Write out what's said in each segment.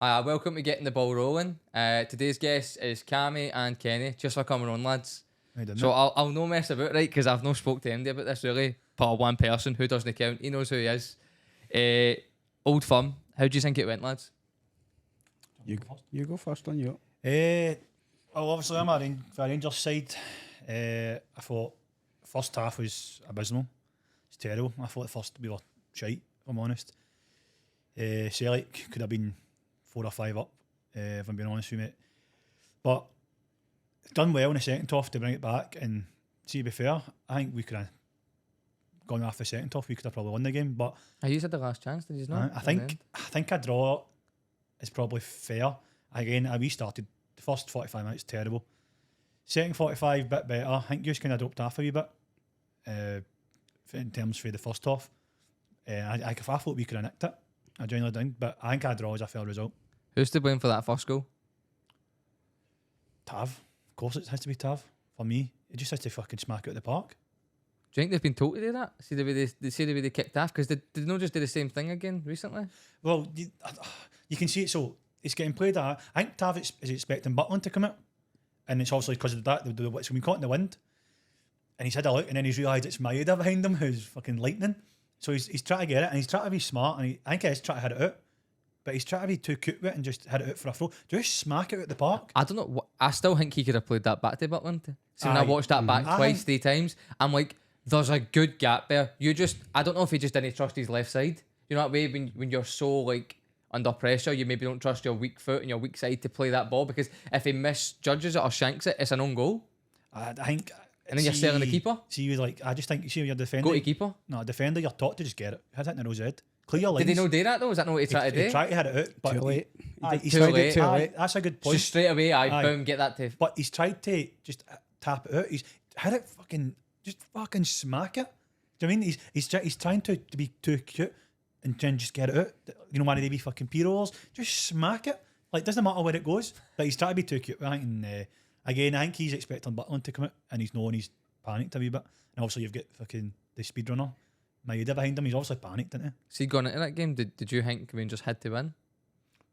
Welcome to Getting the Ball Rolling. Today's guest is Cammy and Kenny. Just for coming on, lads. So I'll no mess about, right? Because I've no spoke to anybody about this really. But one person who doesn't count. He knows who he is. Old Firm. How do you think it went, lads? You go first on you. Well, obviously I'm a Rangers side. I thought first half was abysmal. It's terrible. I thought the first we were shite, if I'm honest. Celtic could have been 4 or 5 up, if I'm being honest with you, mate. But done well in the second half to bring it back. And see, to be fair, I think we could have gone off the second half. We could have probably won the game. But You had the last chance, did you not? I think a draw is probably fair. Again, we started the first 45 minutes terrible. Second 45 bit better. I think you just kind of dropped off a wee bit in terms for the first half. I thought we could have nicked it. I genuinely didn't, but I think a draw is a fair result. Who's to blame for that first goal? Tav. Of course it has to be Tav. For me, it just has to fucking smack out the park. Do you think they've been told to do that? See the way they kicked off? Because did they not just do the same thing again recently? Well, you can see it. So it's getting played at. I think Tav is expecting Butland to come out, and it's obviously because of that. It's been caught in the wind, and he's had a look, and then he's realised it's Maeda behind him who's fucking lightning. So he's trying to get it, and he's trying to be smart, and I think he's trying to hit it out, but he's trying to be too cute with it and just hit it out for a throw. Just smack it out the park. I don't know. I still think he could have played that back to Butland. See, when I watched that back twice, 3 times, I'm like, there's a good gap there. I don't know if he just didn't trust his left side. You know what I mean? When you're so like under pressure, you maybe don't trust your weak foot and your weak side to play that ball, because if he misjudges it or shanks it, it's an own goal. I think. And then you're selling the keeper. See, you like, I just think, see, you're defender. Go to keeper. No, defender, you're taught to just get it. Hit it in the nose head. Clear your lines. Did he not do that though? Is that not what he tried to do? He tried to hit it out, but Too late. He's Too tried late. Too late. That's a good point. Just straight away, boom, get that to. But he's tried to just tap it out. He's hit it fucking smack it. Do you know what I mean? He's trying to be too cute and then just get it out. You know, one of they be fucking P-rolls. Just smack it. Like, doesn't matter where it goes. But he's trying to be too cute. I think, and again, I think he's expecting Butland to come out, and he's known he's panicked a wee bit. And obviously you've got fucking the speedrunner Maeda behind him. He's obviously panicked, didn't he? See, going into that game, did you think Rangers had to win?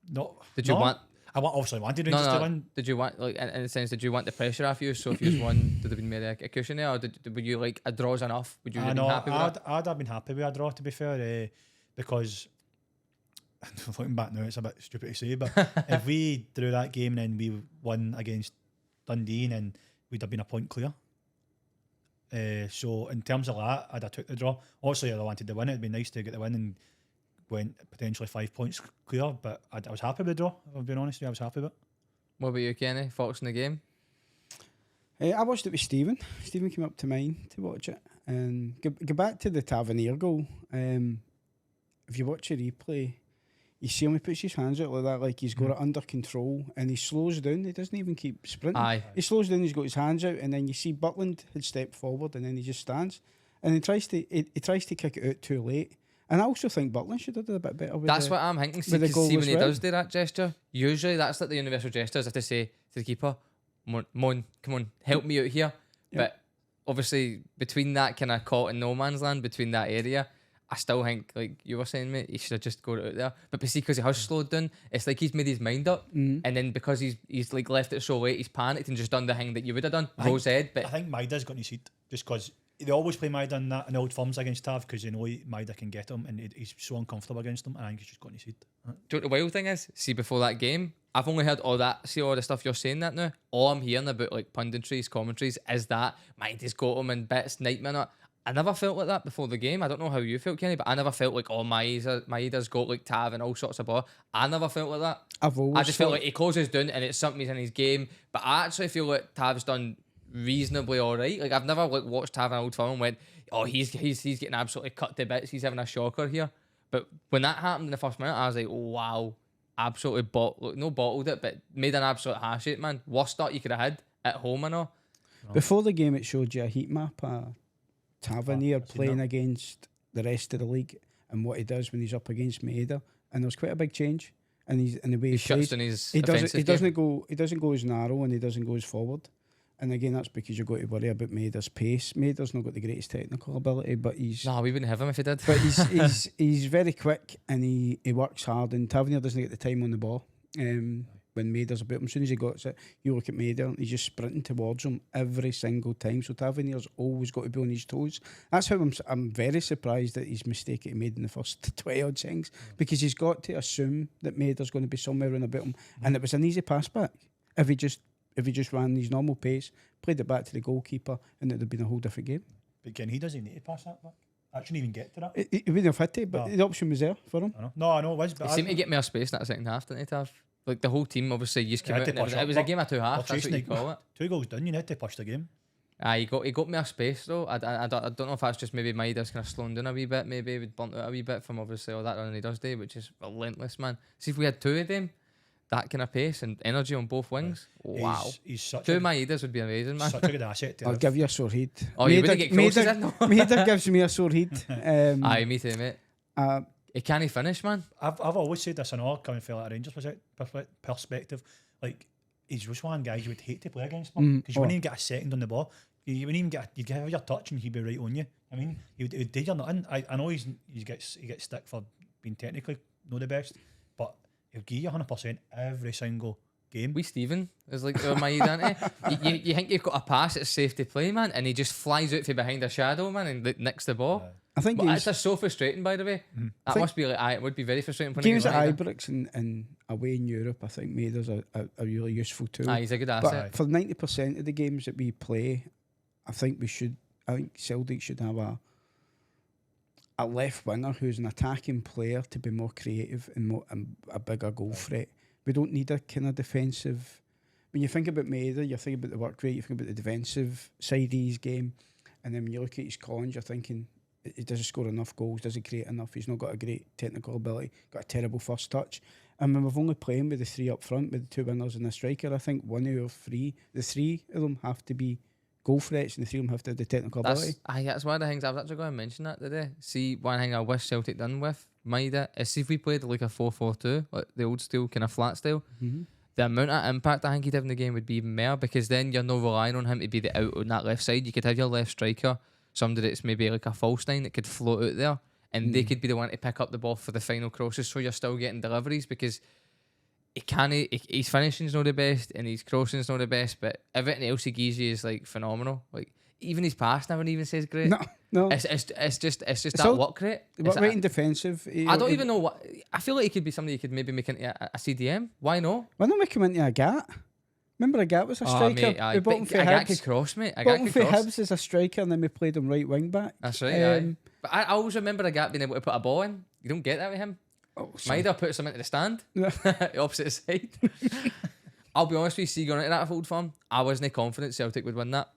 No. Did you want? I obviously wanted Rangers to win. Did you want, like, in the sense, did you want the pressure off you? So if you won, did there been maybe a cushion there, or were you like, a draw's enough? Would you have been happy with that? I'd have been happy with a draw, to be fair, because looking back now, it's a bit stupid to say, but if we drew that game and then we won against Dundee, then we'd have been a point clear. So in terms of that, I'd have took the draw. Obviously, I wanted to win. It'd be nice to get the win and went potentially 5 points clear, but I was happy with the draw. If I'm being honest with you, I was happy with it. What about you, Kenny? Thoughts on the game? I watched it with Stephen. Stephen came up to mine to watch it. And go back to the Tavernier goal. If you watch a replay, you see him, he puts his hands out like that, like he's got it under control, and he slows down. He doesn't even keep sprinting. He slows down, he's got his hands out, and then you see Butland had stepped forward, and then he just stands. And he tries to kick it out too late. And I also think Butland should have done a bit better with That's what I'm thinking. See, when he does do that gesture, usually that's like the universal gesture, is have to say to the keeper, Mon, come on, help me out here. Yep. But obviously, between that kind of caught in no man's land, between that area, I still think, like you were saying, mate, he should have just got it out there. But see, because he has slowed down, it's like he's made his mind up. And then because he's like left it so late, he's panicked and just done the thing that you would have done. Rose head. But I think Maeda's got his seat, just because they always play Maeda in Old Firms against Tav, because you know Maeda can get him, and he's so uncomfortable against him. And I think he's just got his seat. Do you know what the wild thing is? See, before that game, I've only heard all that. See all the stuff you're saying that now. All I'm hearing about like punditries, commentaries, is that Maeda's got him in bits, nightmare. I never felt like that before the game. I don't know how you felt, Kenny, but I never felt like, Maeda's got like Tav and all sorts of ball. I never felt like that. I just felt like he closes down and it's something he's in his game. But I actually feel like Tav's done reasonably all right. Like, I've never like watched Tav in Old Firm and went, oh, he's getting absolutely cut to bits. He's having a shocker here. But when that happened in the first minute, I was like, oh, wow, absolutely bottled it, but made an absolute hash it, man. Worst start you could have had at home and all. Before the game, it showed you a heat map. Tavernier playing against the rest of the league and what he does when he's up against Maeda, and there was quite a big change. And he's in the way he shuts plays. in his He doesn't go as narrow, and he doesn't go as forward. And again, that's because you've got to worry about Maeda's pace. Maeda's not got the greatest technical ability, but he's... No, we wouldn't have him if he did. But he's very quick, and he works hard, and Tavernier doesn't get the time on the ball. when Mader's about him. As soon as he got it, you look at Mader and he's just sprinting towards him every single time. So Tavernier's always got to be on his toes. That's how I'm very surprised at his mistake that he made in the first 20 odd things, because he's got to assume that Mader's going to be somewhere around about him. And it was an easy pass back. If he just ran his normal pace, played it back to the goalkeeper, and it'd have been a whole different game. But again, he doesn't need to pass that back. I shouldn't even get to that. He wouldn't have had to, but the option was there for him. I know it was. But he seemed to get more space in that second half, didn't he, Tav? Like the whole team obviously just came out and it was a game of two halves, that's what you call it. 2 goals done, you need to push the game. He got more space though. I don't know if that's just maybe Maida's kind of slowing down a wee bit, maybe we'd burnt out a wee bit from obviously all that run he does do, which is relentless, man. See if we had 2 of them, that kind of pace and energy on both wings. Wow. He's such 2 Maidas would be amazing, man. Such a good asset to I'll give you a sore head. Oh, you wouldn't get crosses in though? Mader gives me a sore head. Aye, me too, mate. He can't finish, man. I've always said this in all coming from a Rangers perspective. Like, he's just one guy you would hate to play against, because you wouldn't even get a second on the ball. You wouldn't even you'd have your touch and he'd be right on you. I mean, he would do you nothing. I know he gets stick for being technically not the best, but he'll give you 100% every single game. We Stephen is like Maida, isn't he? You think you've got a pass that's safe to play, man, and he just flies out from behind a shadow, man, and nicks the ball. I think it's just so frustrating, by the way. That must be like, it would be very frustrating. Games at Ibrox and away in Europe, I think Mader's a really useful tool. He's a good asset. But for 90% of the games that we play, I think Celtic should have a left winger who's an attacking player to be more creative and a bigger goal threat. We don't need a kind of defensive. When you think about Mader, you think about the work rate, you think about the defensive side of his game, and then when you look at his cons, you're thinking he doesn't score enough goals, doesn't create enough, he's not got a great technical ability, got a terrible first touch. And when we've only playing with the 3 up front, with the 2 wingers and a striker, I think 1 out of 3, the 3 of them have to be goal threats and the 3 of them have to have the technical ability. That's one of the things I was actually going to mention that today. See, one thing I wish Celtic done with Maida is see if we played like a 4-4-2, like the old style, kind of flat style, the amount of impact I think he'd have in the game would be even more, because then you're not relying on him to be the out on that left side. You could have your left striker, somebody that's maybe like a false 9 that could float out there, and they could be the one to pick up the ball for the final crosses, so you're still getting deliveries, because his finishing's not the best and his crossing's not the best, but everything else he gives you is like phenomenal. Like even his pass never even says great. No. It's just that work rate. Work rate and defensive. I don't even know what. I feel like he could be somebody you could maybe make into a CDM. Why not? Why not make him into a Gat? Remember a Gat was a striker? Mate, a Gat could cross, mate. A Gat could cross. Hibs as a striker, and then we played him right wing back. That's right. But I always remember a Gat being able to put a ball in. You don't get that with him. Maida puts him into the stand, the opposite side. I'll be honest with you, see, going into that Old Firm, I wasn't confident Celtic would win that.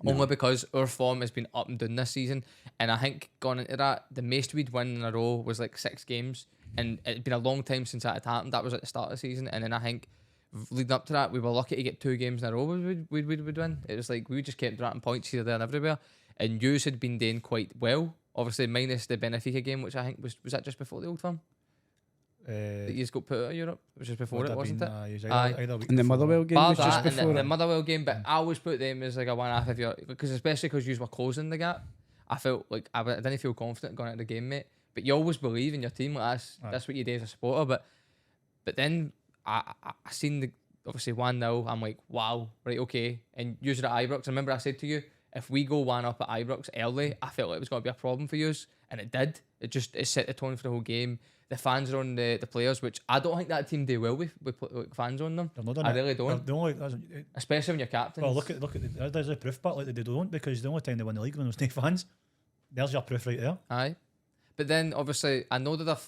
Only because our form has been up and down this season, and I think going into that, the most we'd win in a row was like 6 games, and it'd been a long time since that had happened. That was at the start of the season, and then I think leading up to that, we were lucky to get 2 games in a row we'd win. It was like we just kept dropping points here, there, and everywhere, and yous had been doing quite well. Obviously, minus the Benfica game, which I think was that just before the Old Firm? That you just got put out of Europe, which was before it, wasn't it? And the Motherwell game was just before the Motherwell game, but I always put them as like a 1/2 of your, because especially because you were closing the gap. I felt like I didn't feel confident going into the game, mate. But you always believe in your team, like that's what you do as a supporter. But then I seen the obviously 1-0. I'm like, wow, right, okay. And usually at Ibrox, I remember I said to you, if we go 1 up at Ibrox early, I felt like it was going to be a problem for you, and it did. It set the tone for the whole game. The fans are on the players, which I don't think that team do well with fans on them. I really don't. Especially when you're captain. Well, look at there's a proof, but like they don't, because the only time they win the league when there's no fans. There's your proof right there. Aye, but then obviously I know that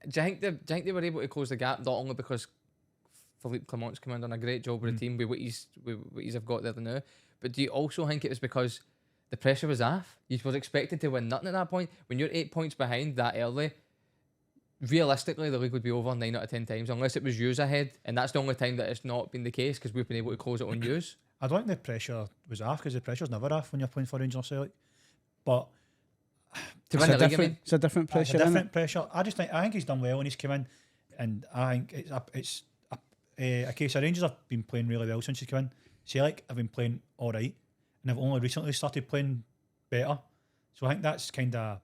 do you think they were able to close the gap not only because Philippe Clement's come in done a great job with the team with what he's have got there now, but do you also think it was because the pressure was off? You was expected to win nothing at that point. When you're 8 points behind that early, realistically the league would be over 9 out of 10 times, unless it was yous ahead, and that's the only time that it's not been the case, because we've been able to close it on yous. I don't think the pressure was off, because the pressure's never off when you're playing for Rangers or Celtic. But to win the league, I mean, it's a different pressure. It's a different pressure. I think he's done well when he's come in, and I think it's a case of Rangers have been playing really well since he's come in. Celtic have been playing all right, and have only recently started playing better. So I think that's kind of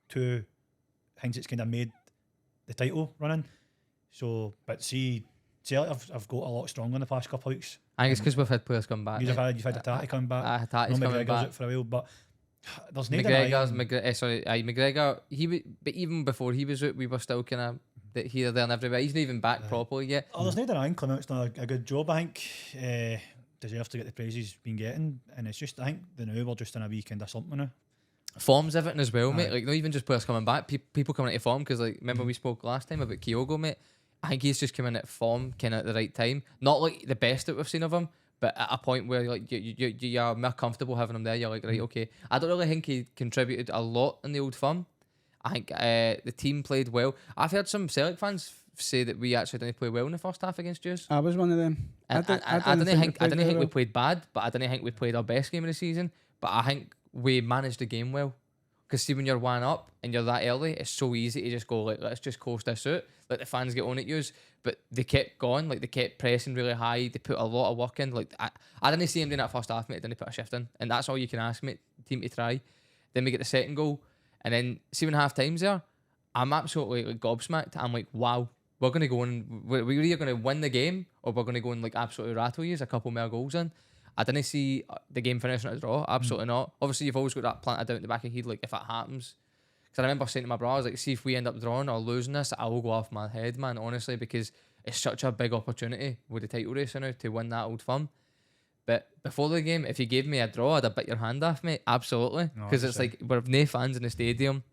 2 things that's kind of made the title running. So, but see, I've got a lot stronger in the past couple of weeks. I think it's because we've had players come back. You've had Hatate come back. Hattate's coming McGregor's back out for a while, but there's no McGregor. But even before he was out, we were still kind of here, there, and everywhere. He's not even back properly yet. Oh, there's no denying Clement's done a good job. I think deserves to get the praise he's been getting, and it's just I think the now we're just in a wee kind of something now. Form's everything as well, mate. Like not even just players coming back, people coming into form. Because like remember we spoke last time about Kyogo, mate. I think he's just coming at form, kind of at the right time. Not like the best that we've seen of him, but at a point where like you're more comfortable having him there. You're like, right, okay. I don't really think he contributed a lot in the Old Firm. I think the team played well. I've heard some Celtic fans say that we actually didn't play well in the first half against Jews. I was one of them. I didn't think we played bad, but I didn't think we played our best game of the season. But I think we managed the game well. Because see, when you're 1 up and you're that early, it's so easy to just go like, let's just coast this out. Let the fans get on at you. But they kept going, like they kept pressing really high. They put a lot of work in. Like I didn't see him doing that first half, mate. They didn't put a shift in, and that's all you can ask, mate. Team to try. Then we get the second goal, and then see when half time's there, I'm absolutely like gobsmacked. I'm like, wow, we're gonna go and we're either gonna win the game or we're gonna go and like absolutely rattle you. A couple more goals in. I didn't see the game finishing at a draw. Absolutely not. Obviously, you've always got that planted out in the back of your head, like if it happens. Because I remember saying to my brother, I was like, see if we end up drawing or losing this, I will go off my head, man, honestly, because it's such a big opportunity with the title race now to win that Old Firm. But before the game, if you gave me a draw, I'd have bit your hand off, mate. Absolutely. Because it's like, we're no fans in the stadium.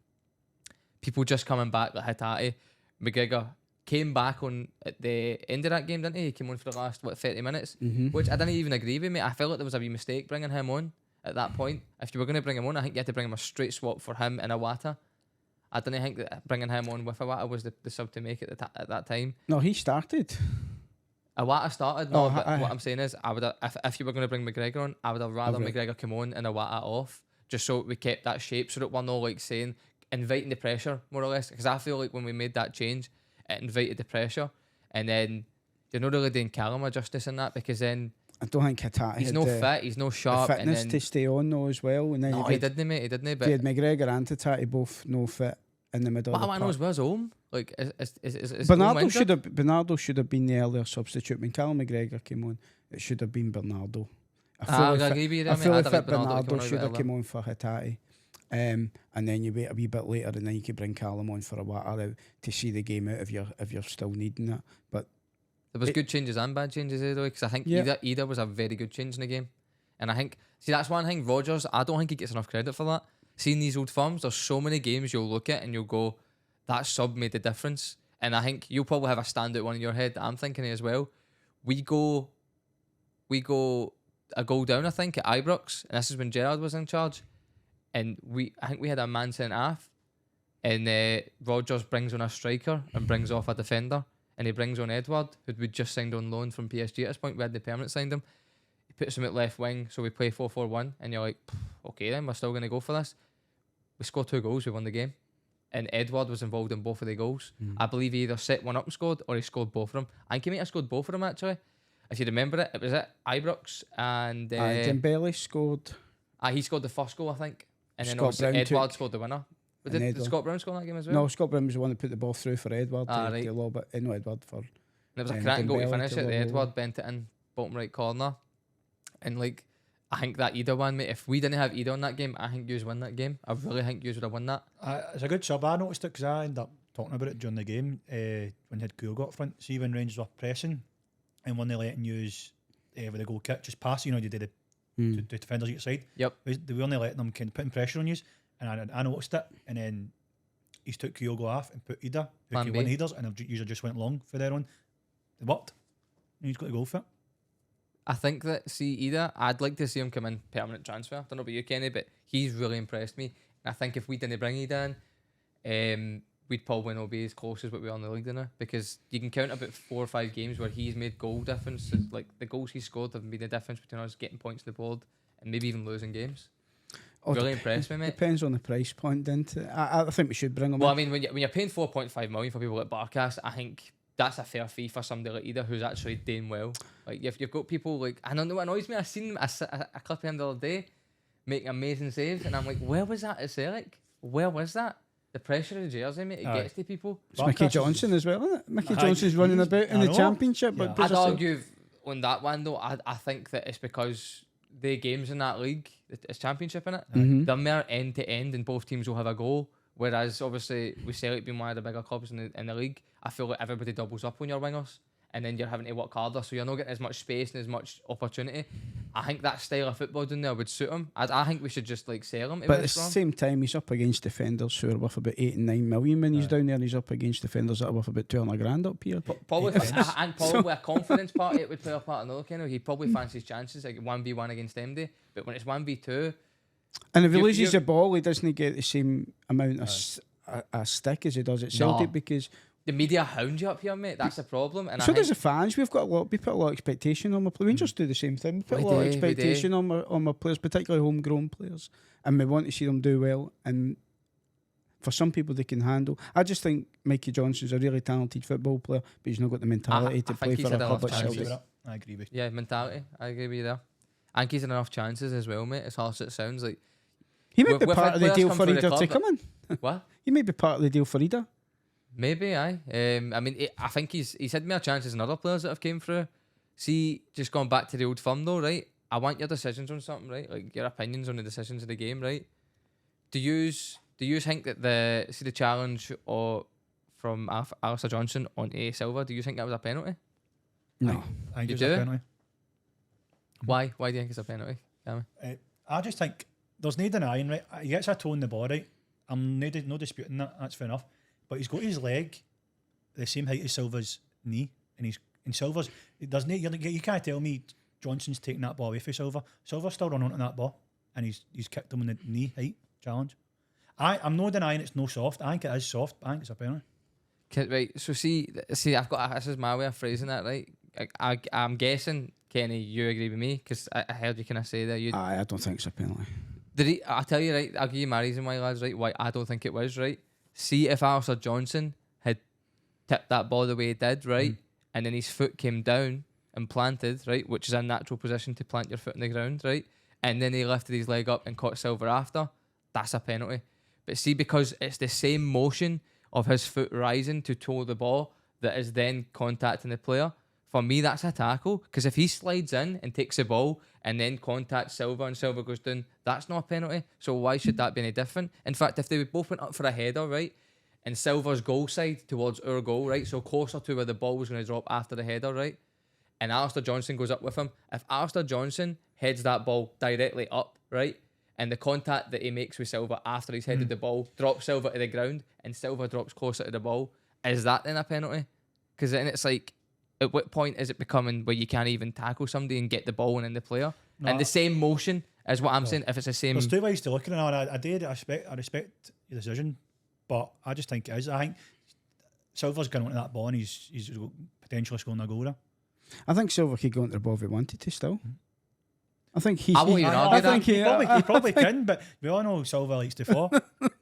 People just coming back like Hatate. McGregor came back on at the end of that game, didn't he? He came on for the last 30 minutes, which I didn't even agree with, mate. I felt like there was a wee mistake bringing him on at that point. If you were going to bring him on, I think you had to bring him a straight swap for him and Iwata. I didn't think that bringing him on with Iwata was the sub to make it at that time. No, he started. Iwata started. No, but what I'm saying is, I would if you were going to bring McGregor on, I would have rather McGregor come on and Iwata off, just so we kept that shape, so that we're not like saying inviting the pressure more or less. Because I feel like when we made that change, it invited the pressure, and then you're not really doing Callum a justice in that, because then I don't think Hatate he's no fit, he's no sharp, the fitness and then, to stay on though as well. And then he didn't, mate. He didn't. But you had McGregor and Hatate both no fit in the middle. What of I the know is where's home. Like is Bernardo should have been the earlier substitute when Callum McGregor came on. It should have been Bernardo. I feel like Bernardo should have come on for Hatate. And then you wait a wee bit later, and then you could bring Callum on for Iwata out to see the game out if you're still needing that. But there was good changes and bad changes though, because I think either was a very good change in the game, and I think that's one thing. Rodgers, I don't think he gets enough credit for that. Seeing these Old Firms, there's so many games you'll look at and you'll go, that sub made the difference. And I think you'll probably have a standout one in your head that I'm thinking of as well. We go a goal down, I think, at Ibrox, and this is when Gerrard was in charge. And I think we had a man sent off, and Rodgers brings on a striker and brings off a defender, and he brings on Edward, who we'd just signed on loan from PSG at this point. We had the permanent signed him. He puts him at left wing, so we play 4-4-1, and you're like, okay then, we're still going to go for this. We scored 2 goals, we won the game. And Edward was involved in both of the goals. I believe he either set one up and scored, or he scored both of them. I think he might have scored both of them, actually. If you remember it, it was at Ibrox, and Dembele scored. He scored the first goal, I think. And then Edward scored the winner. But did Scott Brown score in that game as well? No, Scott Brown was the one that put the ball through for Edward. Right. No, Edward for. And it was a cracking goal to finish it. The Edward bent it in, bottom right corner. And like, I think that Ida one, mate, if we didn't have Ida in that game, I think yous win that game. I really think yous would have won that. It's a good sub. I noticed it because I ended up talking about it during the game when had Kyogo up front. See when Rangers were pressing and when they letting use with the goal kick, just pass, you did the defenders each side. Yep. They were only letting them kind of putting pressure on you, and I noticed it. And then he took Kyogo off and put Ida, who can win headers, and usually just went long for their own. It worked. And he's got to go for it. I think that, Ida, I'd like to see him come in permanent transfer. I don't know about you, Kenny, but he's really impressed me. And I think if we didn't bring Ida in, we'd probably not be as close as what we are in the league now, because you can count about 4 or 5 games where he's made goal difference. Like the goals he scored have made the difference between us getting points on the board and maybe even losing games. Really impressed me, mate. Depends on the price point, didn't it? I think we should bring him. Well, in. I mean, when you're paying 4.5 million for people like Barkas, I think that's a fair fee for somebody like Ida who's actually doing well. Like if you've got people like, I don't know what annoys me. I seen a clip of him the other day making amazing saves, and I'm like, where was that at Celtic? Where was that? the pressure of the jersey, mate, it gets to people. It's Mickey Johnson as well, isn't it? Mickey Johnson's running about in the championship. Yeah. But I'd argue on that one though, I think that it's because the games in that league, it's championship in it, they're more end to end and both teams will have a goal. Whereas obviously with Celtic being one of the bigger clubs in the league, I feel like everybody doubles up on your wingers and then you're having to work harder, so you're not getting as much space and as much opportunity. I think that style of football down there would suit him. I think we should just like sell him. But at the same time, he's up against defenders who are worth about 8 and 9 million when he's down there, and he's up against defenders that are worth about 200 grand up here. Probably, and probably a confidence part it would play a part in another kind of. He probably fancies chances like 1v1 against them day, but when it's 1v2, and if he loses the ball, he doesn't get the same amount of a stick as he does at Celtic because the media hound you up here, mate. That's the problem. And so does the fans. We put a lot of expectation on our players. Rangers do the same thing. We put a lot of expectation on our players, particularly homegrown players, and we want to see them do well. And for some people, they can handle. I just think Mikey Johnson's a really talented football player, but he's not got the mentality to play for a club like Celtic. I agree with you. Yeah, mentality. I agree with you there. I think he's had enough chances as well, mate. As harsh as it sounds, like he might be part of the deal for Ida to come in. What? He may be part of the deal for Ida. Maybe, aye. I mean, I think he's had more chances than other players that have came through. See, just going back to the old firm though, right? I want your decisions on something, right? Like your opinions on the decisions of the game, right? Do you think that the challenge from Alistair Johnson on A Silva? Do you think that was a penalty? No, I think it was a penalty. Why? Why do you think it's a penalty? I just think there's no denying, right? He gets a toe in the ball, right? I'm no disputing that. That's fair enough. But he's got his leg the same height as Silva's knee, and he's in Silva's. It doesn't. You can't tell me Johnson's taking that ball away from Silva. Silva's still running onto that ball, and he's kicked him in the knee height challenge. I'm not denying it's no soft. I think it is soft. I think it's a penalty. Right. So see, I've got this is my way of phrasing that, right? I'm guessing, Kenny, you agree with me because I heard you kind of say that. I don't think it's a penalty. I'll tell you, right. I'll give you my reason why, lads. Right? Why I don't think it was, right. See if Alistair Johnson had tipped that ball the way he did, right, and then his foot came down and planted, right, which is a natural position to plant your foot in the ground, right, and then he lifted his leg up and caught Silva after, that's a penalty. But see, because it's the same motion of his foot rising to toe the ball that is then contacting the player, for me that's a tackle, because if he slides in and takes the ball and then contacts Silva and Silva goes down, that's not a penalty. So why should that be any different? In fact, if they both went up for a header, right, and Silva's goal side towards our goal, right, so closer to where the ball was going to drop after the header, right, and Alistair Johnson goes up with him, if Alistair Johnson heads that ball directly up, right, and the contact that he makes with Silva after he's headed the ball drops Silva to the ground and Silva drops closer to the ball, is that then a penalty? Because then it's like, at what point is it becoming where you can't even tackle somebody and get the ball in the player? No, and the same motion is what I'm saying. If it's the same, there's two ways to look at it. I respect your decision, but I just think it is. I think Silva's going into that ball and he's potentially scoring a goal there. I think Silva could go into the ball if he wanted to still. I think he's. I won't even argue that. He probably can, but we all know Silva likes to fall.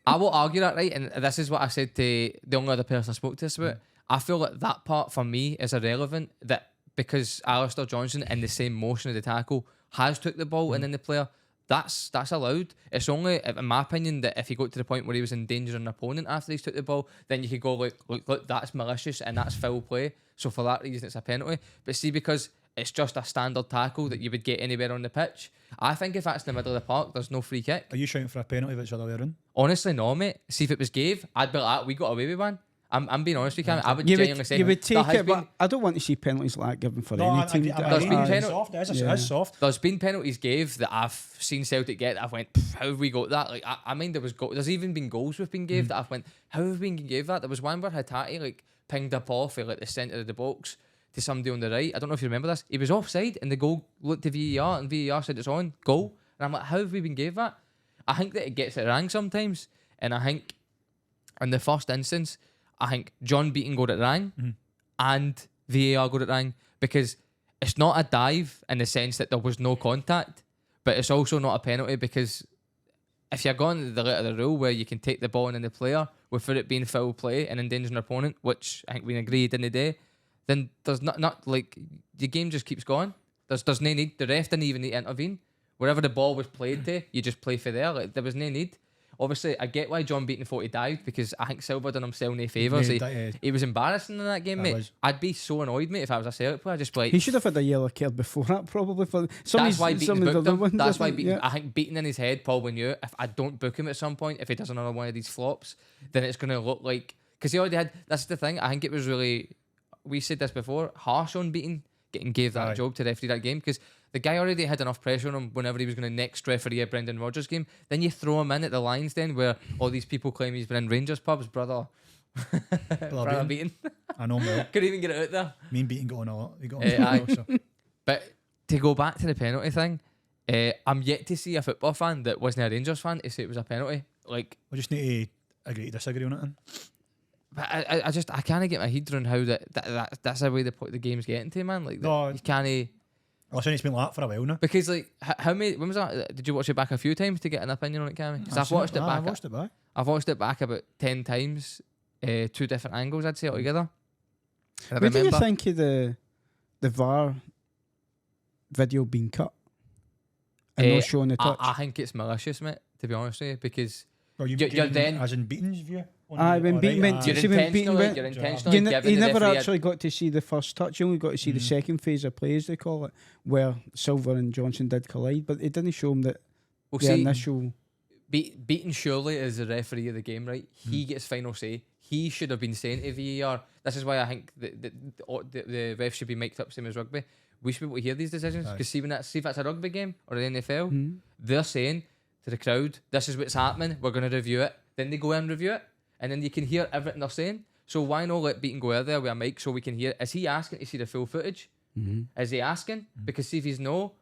I will argue that, right? And this is what I said to the only other person I spoke to this about. I feel like that part for me is irrelevant, that because Alistair Johnson in the same motion of the tackle has took the ball and then the player, that's allowed. It's only, in my opinion, that if he got to the point where he was endangering an opponent after he's took the ball, then you could go like, look, that's malicious and that's foul play. So for that reason, it's a penalty. But see, because it's just a standard tackle that you would get anywhere on the pitch, I think if that's in the middle of the park, there's no free kick. Are you shouting for a penalty if it's the other way around? Honestly, no, mate. See, if it was gave, I'd be like, we got away with one. I'm being honest with you, Cam. I would genuinely say you would take it, but I don't want to see penalties like that given for any team. It's soft. There's been penalties gave that I've seen Celtic get that I've went, how have we got that? Like, I mean, there's even been goals we've been gave that I've went, how have we been gave that? There was one where Hatate like pinged up off at like the centre of the box to somebody on the right. I don't know if you remember this. He was offside and the goal looked to VAR and VAR said it's on, goal. And I'm like, how have we been gave that? I think that it gets it wrong sometimes. And I think in the first instance, I think John Beaton got it wrong and VAR got it wrong, because it's not a dive in the sense that there was no contact, but it's also not a penalty because if you're going the letter of the rule where you can take the ball in the player without it being foul play and endangering an opponent, which I think we agreed in the day, then there's not like the game just keeps going. There's no need. The ref didn't even need to intervene. Wherever the ball was played to, you just play for there. Like, there was no need. obviously I get why John Beaton thought he dived, because I think Silva done himself no favours. He was embarrassing in that game, mate. I'd be so annoyed, mate, if I was a Celtic player. I'd just be like, he should have had a yellow card before that, probably. For that's why Beaton booked him. That's why Beaton, I think Beaton in his head probably knew if I don't book him at some point, if he does another one of these flops, then it's going to look like, because he already had. That's the thing. I think it was really, we said this before, harsh on Beaton getting gave that job to referee that game, because the guy already had enough pressure on him whenever he was going to next referee a Brendan Rodgers game. Then you throw him in at the Lions Den, where all these people claim he's been in Rangers pubs, brother. Brother Beaton. I know, Mel. Couldn't even get it out there. Me and Beaton got on a lot. We got on a lot, so. But to go back to the penalty thing, I'm yet to see a football fan that wasn't a Rangers fan to say it was a penalty. Like, we just need to agree to disagree on it then. But I can't get my head around how that's the way the game's getting to, man. Like, no, you can't. I've seen it's been like that for a while now. Because, like, how many? When was that? Did you watch it back a few times to get an opinion on it, Cammy? Because I've watched it back. I've watched it back about 10 times, 2 different angles, I'd say, altogether. What do you think of the VAR video being cut and not showing the touch? I think it's malicious, mate, to be honest with you, because you're then, as in Beaton's view. When Beaton went, you're intentionally giving you the never referee actually got to see the first touch. You only got to see the second phase of play, as they call it, where Silva and Johnson did collide, but it didn't show him that initial. Beaton surely is the referee of the game, right? He gets final say. He should have been saying to VAR. This is why I think the ref should be mic'd up, same as rugby. We should be able to hear these decisions, because see if that's a rugby game or the NFL, they're saying to the crowd, "This is what's happening. We're going to review it." Then they go in and review it, and then you can hear everything they're saying. So why not let Beaton go out there with a mic so we can hear? Is he asking to see the full footage? Is he asking? Because see if he's no,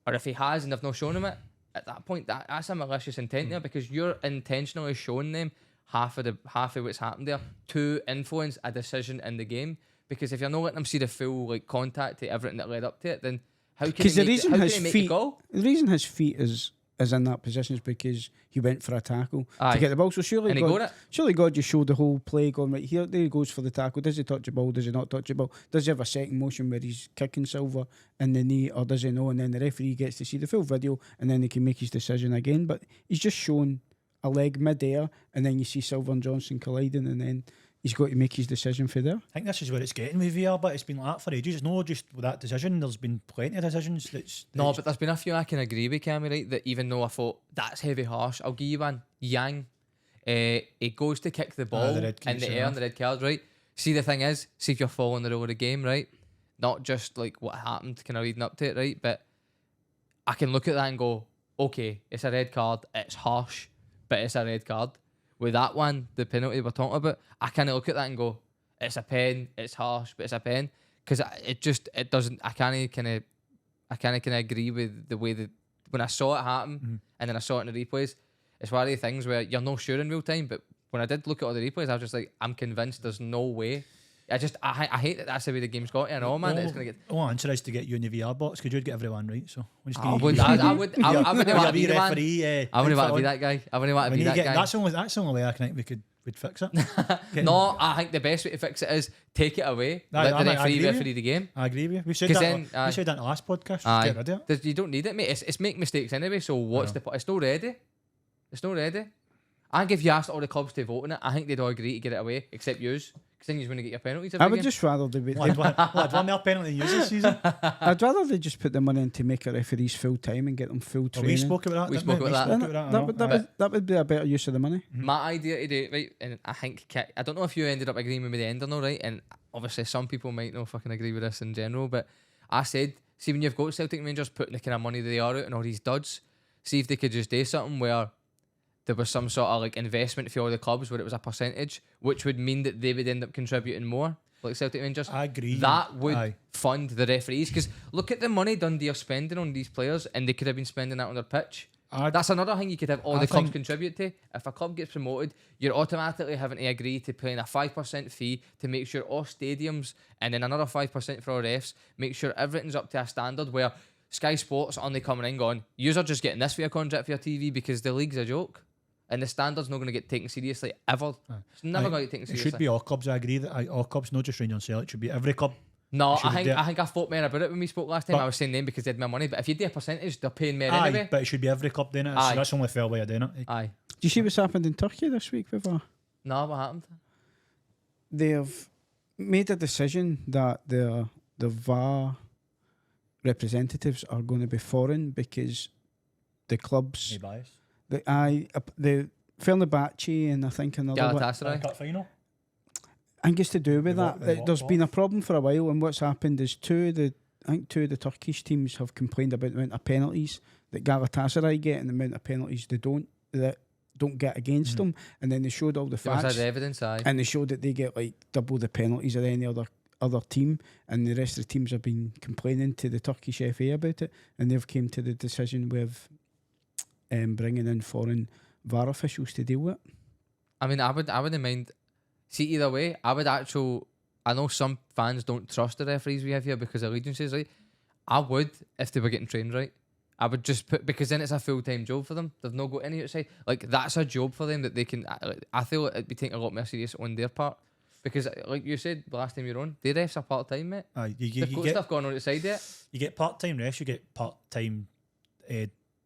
or if he has and they've not shown him it, at that point that's a malicious intent there, because you're intentionally showing them half of what's happened there to influence a decision in the game. Because if you're not letting them see the full like contact to everything that led up to it, then how can he make the goal? The reason his feet is in that position is because he went for a tackle to get the ball. So surely God just showed the whole play going right here. There he goes for the tackle. Does he touch the ball? Does he not touch the ball? Does he have a second motion where he's kicking Silva in the knee, or does he know? And then the referee gets to see the full video, and then he can make his decision again. But he's just shown a leg mid-air, and then you see Silva and Johnson colliding, and then he's got to make his decision for there. I think this is where it's getting with VR, but it's been like that for ages. It's not just with that decision. There's been plenty of decisions. But there's been a few I can agree with, Cammy, right? That even though I thought that's heavy harsh, I'll give you one. Yang, he goes to kick the ball in the air and the red card, right? See, the thing is, see if you're following the rule of the game, right? Not just like what happened kind of leading up to it, right? But I can look at that and go, okay, it's a red card, it's harsh, but it's a red card. With that one, the penalty we're talking about, I kind of look at that and go, it's a pen, it's harsh, but it's a pen, because it doesn't. I can't kind of agree with the way that when I saw it happen and then I saw it in the replays. It's one of the things where you're not sure in real time, but when I did look at all the replays, I was just like, I'm convinced there's no way. I hate that that's the way the game's got. I know, man. It's gonna get. Well, answer is to get you in the VR box, because you'd get everyone right. So I wouldn't want to be the man. I wouldn't want to be that guy. I wouldn't want to be that guy. That's the only way I think we'd fix it. No, I think the best way to fix it is take it away. Let the referee the game. I agree with you. We said that in the last podcast. Get rid of it. You don't need it, mate. It's make mistakes anyway. So what's the point? It's not ready. It's not ready. I think if you asked all the clubs to vote on it, I think they'd all agree to get it away, except yous. Because then you're going to get your penalties. I would just rather they would. I'd want more penalty use this season. I'd rather they just put the money in to make a referees full time and get them full training. We spoke about that. That would be a better use of the money. My idea today, right, and I think I don't know if you ended up agreeing with me at the end or not, right? And obviously some people might not fucking agree with this in general, but I said, see, when you've got Celtic and Rangers putting the kind of money they are out and all these duds, see if they could just do something where there was some sort of like investment for all the clubs where it was a percentage, which would mean that they would end up contributing more, like Celtic Rangers. I agree. That would fund the referees, because look at the money Dundee are spending on these players, and they could have been spending that on their pitch. That's another thing you could have all the clubs contribute to. If a club gets promoted, you're automatically having to agree to paying a 5% fee to make sure all stadiums, and then another 5% for all refs, make sure everything's up to a standard where Sky Sports only coming in going, yous are just getting this for your contract for your TV because the league's a joke. And the standard's not going to get taken seriously ever. It's never going to get taken seriously. It should be all clubs. I agree that all clubs, not just Rangers and Celtic, should be every club No, Should I be think I thought more about it when we spoke last time. I was saying them because they had my money, but if you do a percentage, they're paying more Aye, anyway. but it should be every club doing it. Aye. So that's the only fair way of doing it. Aye. Do you see what's happened in Turkey this week, Vivar? No, what happened? They've made a decision that the VAR representatives are going to be foreign because the clubs, No bias. the Fenerbahce and I think another one, Galatasaray. Cup final. I think it's to do with that. They There's walked been a off. problem for a while, and what's happened is two of the Turkish teams have complained about the amount of penalties that Galatasaray get and the amount of penalties they don't get against them, and then they showed all the They must have facts, the evidence, aye. and they showed that they get like double the penalties of any other team, and the rest of the teams have been complaining to the Turkish FA about it, and they've came to the decision with bringing in foreign VAR officials to deal with it. I mean, I wouldn't mind. See, either way, I know some fans don't trust the referees we have here because allegiances, right? I would if they were getting trained right. I would just put, because then it's a full-time job for them. They've not got any outside. Like, that's a job for them that they can. I feel it'd be taken a lot more serious on their part. Because, like you said the last time you were on, the refs are part-time, mate. You They've got get stuff going on outside it. you get part-time refs, you get part-time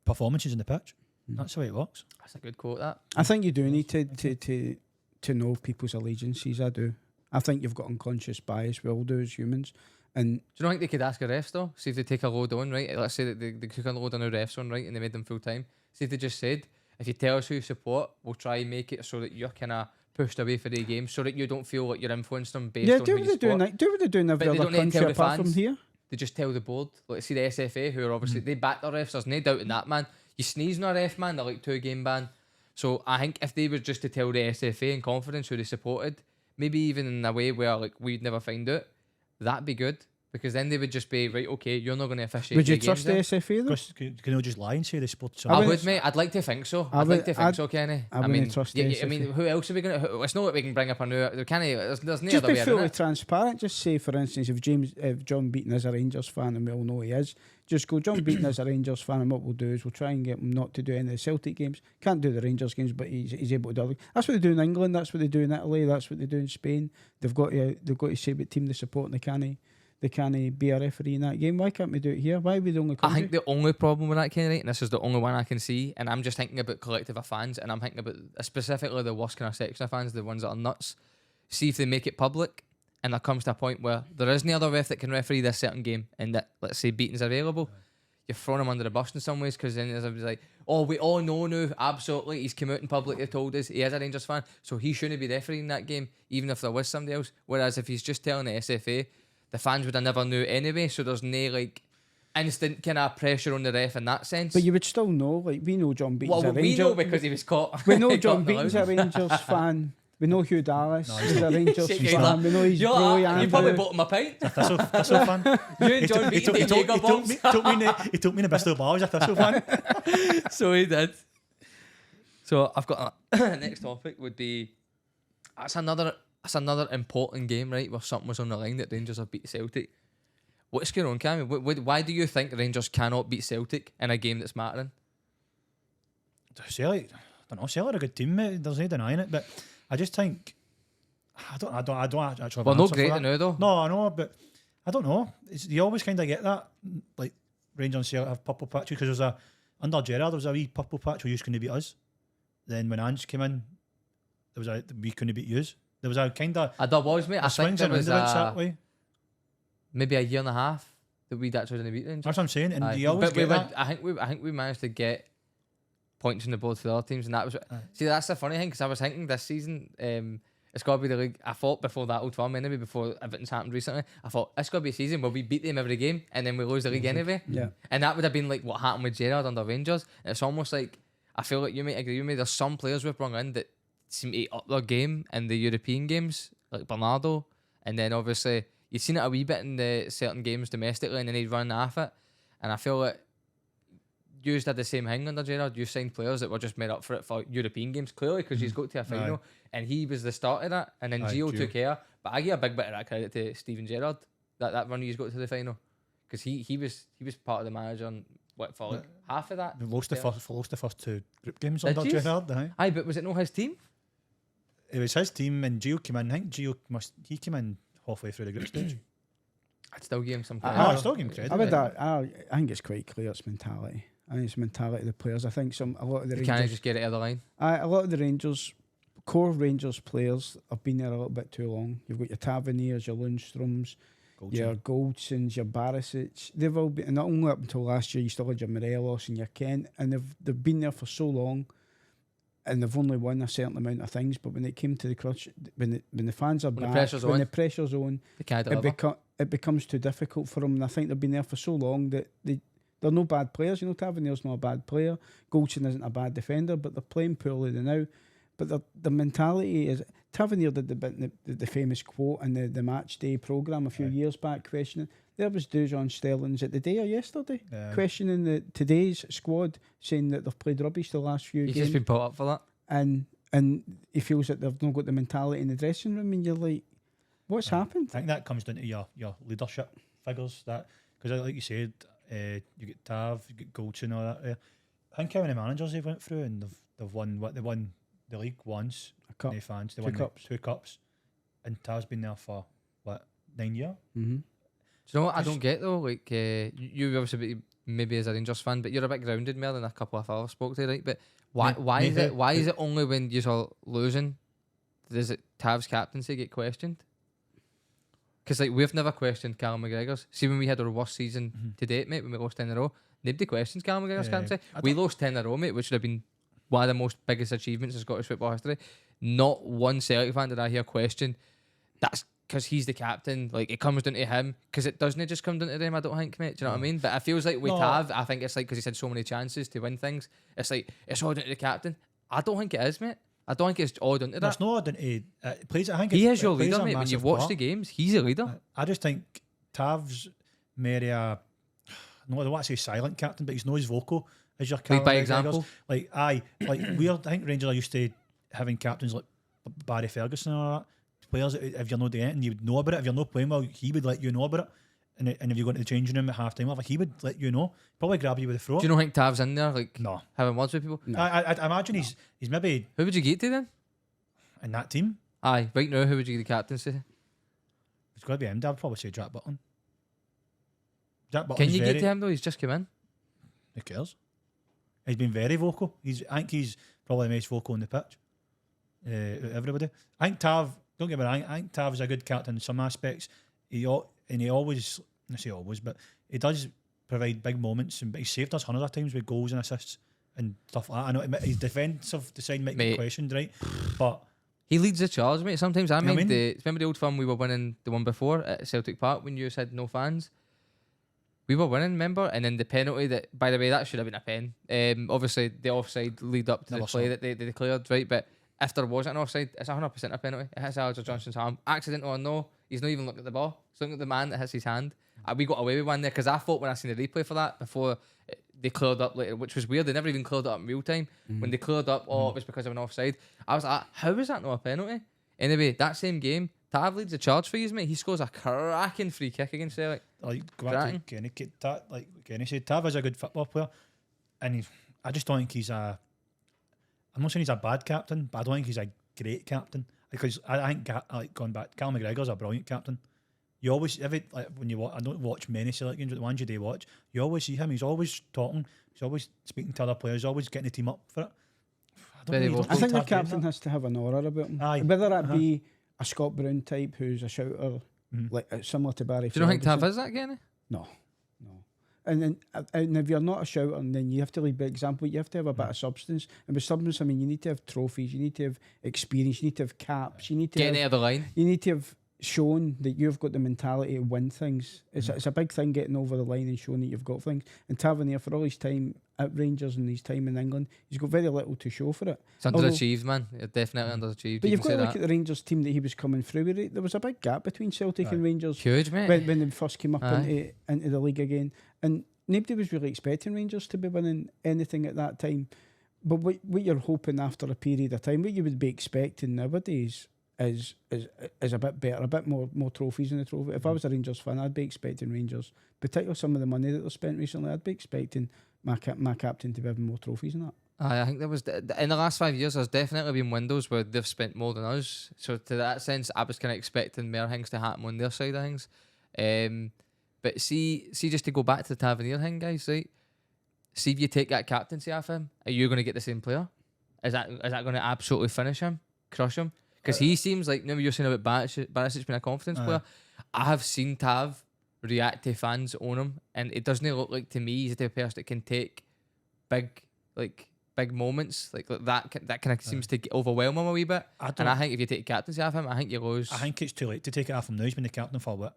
performances in the pitch. That's the way it works. That's a good quote, that. I think you do need to know people's allegiances. I do. I think you've got unconscious bias. We all do as humans. And Do you not think they could ask a refs, though? See if they take a load on, right? Let's say that they took a load on our refs on, right? And they made them full-time. See if they just said, if you tell us who you support, we'll try and make it so that you're kind of pushed away for the game, so that you don't feel like you're influencing them based on do who what you they do support. in do what they do in every But they other don't need to country tell the apart from fans. here. They just tell the board. Like, see the SFA, who are obviously, they back their refs. There's no doubt in that, man. You sneeze on a ref, man, they're like 2-game ban. So I think if they were just to tell the SFA in confidence who they supported, maybe even in a way where like we'd never find out, that'd be good. Because then they would just be, right, okay, you're not going to officiate. Would you the trust the games SFA though? Because can they just lie and say they support then. someone? I would, mate. I'd like to think so. I I'd would- like to think I'd- so, Kenny. I wouldn't trust the I mean, SFA. who else are we going to? It's not that we can bring up a new. There's no Just other be way around fully it. transparent. Just say, for instance, if John Beaton is a Rangers fan, and we all know he is, just go, John Beaton is a Rangers fan, and what we'll do is we'll try and get him not to do any of the Celtic games. Can't do the Rangers games, but he's able to do other. That's what they do in England. That's what they do in Italy. That's what they do in Spain. They've got to say what team they support, and they can't be a referee in that game. Why can't we do it here? Why are we the only I country? think the only problem with that, Kenny, right, and this is the only one I can see, and I'm just thinking about collective of fans, and I'm thinking about specifically the worst kind of section of fans, the ones that are nuts. See if they make it public, and there comes to a point where there is no other ref that can referee this certain game, and that, let's say, Beaton's available. You're throwing him under the bus in some ways, because then it's like, oh, we all know now, absolutely, he's come out in public, they told us he is a Rangers fan, so he shouldn't be refereeing that game, even if there was somebody else. Whereas if he's just telling the SFA, the fans would have never knew anyway, so there's no like instant kind of pressure on the ref in that sense. But you would still know, like we know John Beaton's well, a we Rangers. know because he was caught. We know caught John in the Beaton's a loud. Rangers fan. We know Hugh Dallas No, is a Rangers Shake his fan. lap. We know he's You brilliant. probably bought him a pint. Thistle fan. You and John Beaton did Jaeger bombs. He took me in the Bristol Bar as a Thistle fan. So he did. So I've got next topic would be that's another important game, right? Where something was on the line that Rangers have beat Celtic. What's going on, Cammy? Why do you think Rangers cannot beat Celtic in a game that's mattering? Celtic, I don't know. Celtic are a good team, mate. There's no denying it, but I just think I don't actually. Have Well, an not answer for great that. now though. No, I know, but I don't know. You always kind of get that, like Rangers and Celtic have purple patches because under Gerrard there was a wee purple patch where you couldn't beat us. Then when Ange came in, we couldn't beat yous. There was a kind of There was, mate. I think swings there and was roundabouts that way. maybe a year and a half that we'd actually didn't beat Rangers. That's what I'm saying, and Aye. you always But we get would, that. I think we managed to get points in the board for the other teams, and that was see that's the funny thing because I was thinking this season it's got to be the league. I thought before that Old Firm anyway, before everything's happened recently, I thought it's got to be a season where we beat them every game and then we lose the league anyway. Yeah. And that would have been like what happened with Gerrard under Rangers. And it's almost like I feel like you might agree with me. There's some players we've brought in that seem to up their game in the European games, like Bernardo, and then obviously you've seen it a wee bit in the certain games domestically, and then he'd run off it. And I feel like you did the same thing under Gerrard. You signed players that were just made up for it for European games, clearly, because he's got to a final, and he was the start of that. And then Gio took care. But I give a big bit of that credit to Steven Gerrard, that run he's got to the final, because he was part of the manager and what for like half of that. We lost the first two group games Did under yous? Gerrard. Aye, but was it not his team? It was his team, and Gio came in. I think he came in halfway through the group stage. I'd still give him some No, credit. I still give him credit. I think it's quite clear it's mentality. I think it's mentality of the players. I think a lot of the You can't Rangers, just get it out of the line. a lot of the Rangers, core Rangers players have been there a little bit too long. You've got your Taverniers, your Lundstroms, your Goldsons, your Barisic. They've all been, and not only up until last year, you still had your Morelos and your Kent, and they've been there for so long, and they've only won a certain amount of things. But when it came to the crutch, when the fans are back, when the pressure's on, they can't deliver. It becomes too difficult for them. And I think they've been there for so long that they're no bad players. You know, Tavernier's not a bad player. Goldson isn't a bad defender, but they're playing poorly now. But the mentality is... Tavernier did the famous quote in the match day programme a few years back, questioning... There was Dujon Sterling's at the day or yesterday, questioning today's squad, saying that they've played rubbish the last few games. He's just been put up for that. And he feels that they've not got the mentality in the dressing room, and you're like, what's happened? I think that comes down to your leadership figures. That because, like you said, you get Tav, you get Goldson, all that. I think how many managers they've went through, and they've won what they won the league once. A cup, no fans. They two won cups. 2 cups, and Tav's been there for what 9 years. Mm-hmm. Do you know what I don't get though? Like you obviously maybe as a Rangers fan, but you're a bit grounded more than a couple of others spoke to, right? But why is it only when you're losing does it Tav's captaincy get questioned? Because like we've never questioned Callum McGregor's. See when we had our worst season to date, mate, when we lost 10 in a row, nobody questions Callum McGregor's captaincy. We lost 10 in a row, mate, which would have been one of the most biggest achievements in Scottish football history. Not one Celtic fan did I hear question. That's because he's the captain. Like it comes down to him. Because it doesn't just come down to them. I don't think, mate. Do you know what I mean? But it feels like with Tav, I think it's like because he's had so many chances to win things. It's like it's all down to the captain. I don't think it is, mate. I don't think it's all down to that. There's no down to plays. I think he is your leader, mate. When you've watched the games, he's a leader. I just think Tav's maybe no, I don't want to say silent captain, but he's not as vocal as your captain. Like by example, like I think Rangers are used to having captains like Barry Ferguson and all that. Players, if you're not doing anything, you would know about it. If you're not playing well, he would let you know about it. And if you go into the changing room at half time, he would let you know. Probably grab you with the throat. Do you not think Tav's in there, like no, having words with people? No. I imagine he's maybe. Who would you get to then? In that team? Aye, right now, who would you get the captaincy? It's got to be him. I'd probably say Jack Butland. Jack Butland's Can you get to him though? He's just come in. Who cares? He's been very vocal. I think he's probably the most vocal on the pitch. Everybody. I think Tav. Don't get me wrong. I think Tav's a good captain in some aspects. He always, I say always, but he does provide big moments, and he's saved us hundreds of times with goals and assists and stuff like that. I know his defensive side might be questioned, right? But he leads the charge, mate. Sometimes remember the old film we were winning the one before at Celtic Park when you said no fans. We were winning, remember? And then the penalty that, by the way, that should have been a pen. Obviously, the offside lead up to the play that they declared, right? But if there wasn't an offside, it's 100% a penalty. It hits Alex Johnson's arm. Accidental or no, he's not even looking at the ball. He's looking at the man that hits his hand. We got away with one there because I thought when I seen the replay for that before they cleared up later, which was weird. They never even cleared it up in real time. When they cleared up, it was because of an offside. I was like, how is that not a penalty? Anyway, that same game, Tav leads the charge for you, mate. He scores a cracking free kick against Celtic. Like go back to Kenny. Like Kenny said, Tav is a good football player, and I just don't think he's a. I'm not saying he's a bad captain, but I don't think he's a great captain because I think like going back, Cal McGregor's a brilliant captain. You always when you watch, I don't watch many Celtic games, but the ones you do watch, you always see him. He's always talking. He's always speaking to other players. Always getting the team up for it. I think the captain has to have an aura about him. Aye. Whether that be a Scott Brown type who's a shouter, like similar to Barry. Do you not think Tav is that, Kenny? No. And if you're not a shouter, then you have to lead by example. You have to have a bit of substance. And with substance, I mean, you need to have trophies. You need to have experience. You need to have caps. You need to getting out of the line. You need to have shown that you've got the mentality to win things. It's a big thing getting over the line and showing that you've got things. And Tavernier, for all his time at Rangers and his time in England, he's got very little to show for it. It's underachieved, man. Definitely underachieved. But you've got to look at the Rangers team that he was coming through with. There was a big gap between Celtic and Rangers. Huge, mate. When they first came up into the league again. And nobody was really expecting Rangers to be winning anything at that time. But what you're hoping after a period of time, what you would be expecting nowadays is a bit better, a bit more trophies in the trophy. If I was a Rangers fan, I'd be expecting Rangers, particularly some of the money that they've spent recently, I'd be expecting my captain to be having more trophies than that. I think there was in the last 5 years, there's definitely been windows where they've spent more than us. So to that sense, I was kind of expecting more things to happen on their side of things. But see, just to go back to the Tavernier thing, guys, right? See if you take that captaincy off him, are you going to get the same player? Is that going to absolutely finish him, crush him? Because he seems like, you're saying about Barisic being a confidence player. I have seen Tav react to fans on him, and it doesn't look like to me he's the type of person that can take big moments like that. That kind of seems to overwhelm him a wee bit. I think if you take captaincy off him, I think you lose. I think it's too late to take it off him now. He's been the captain for what?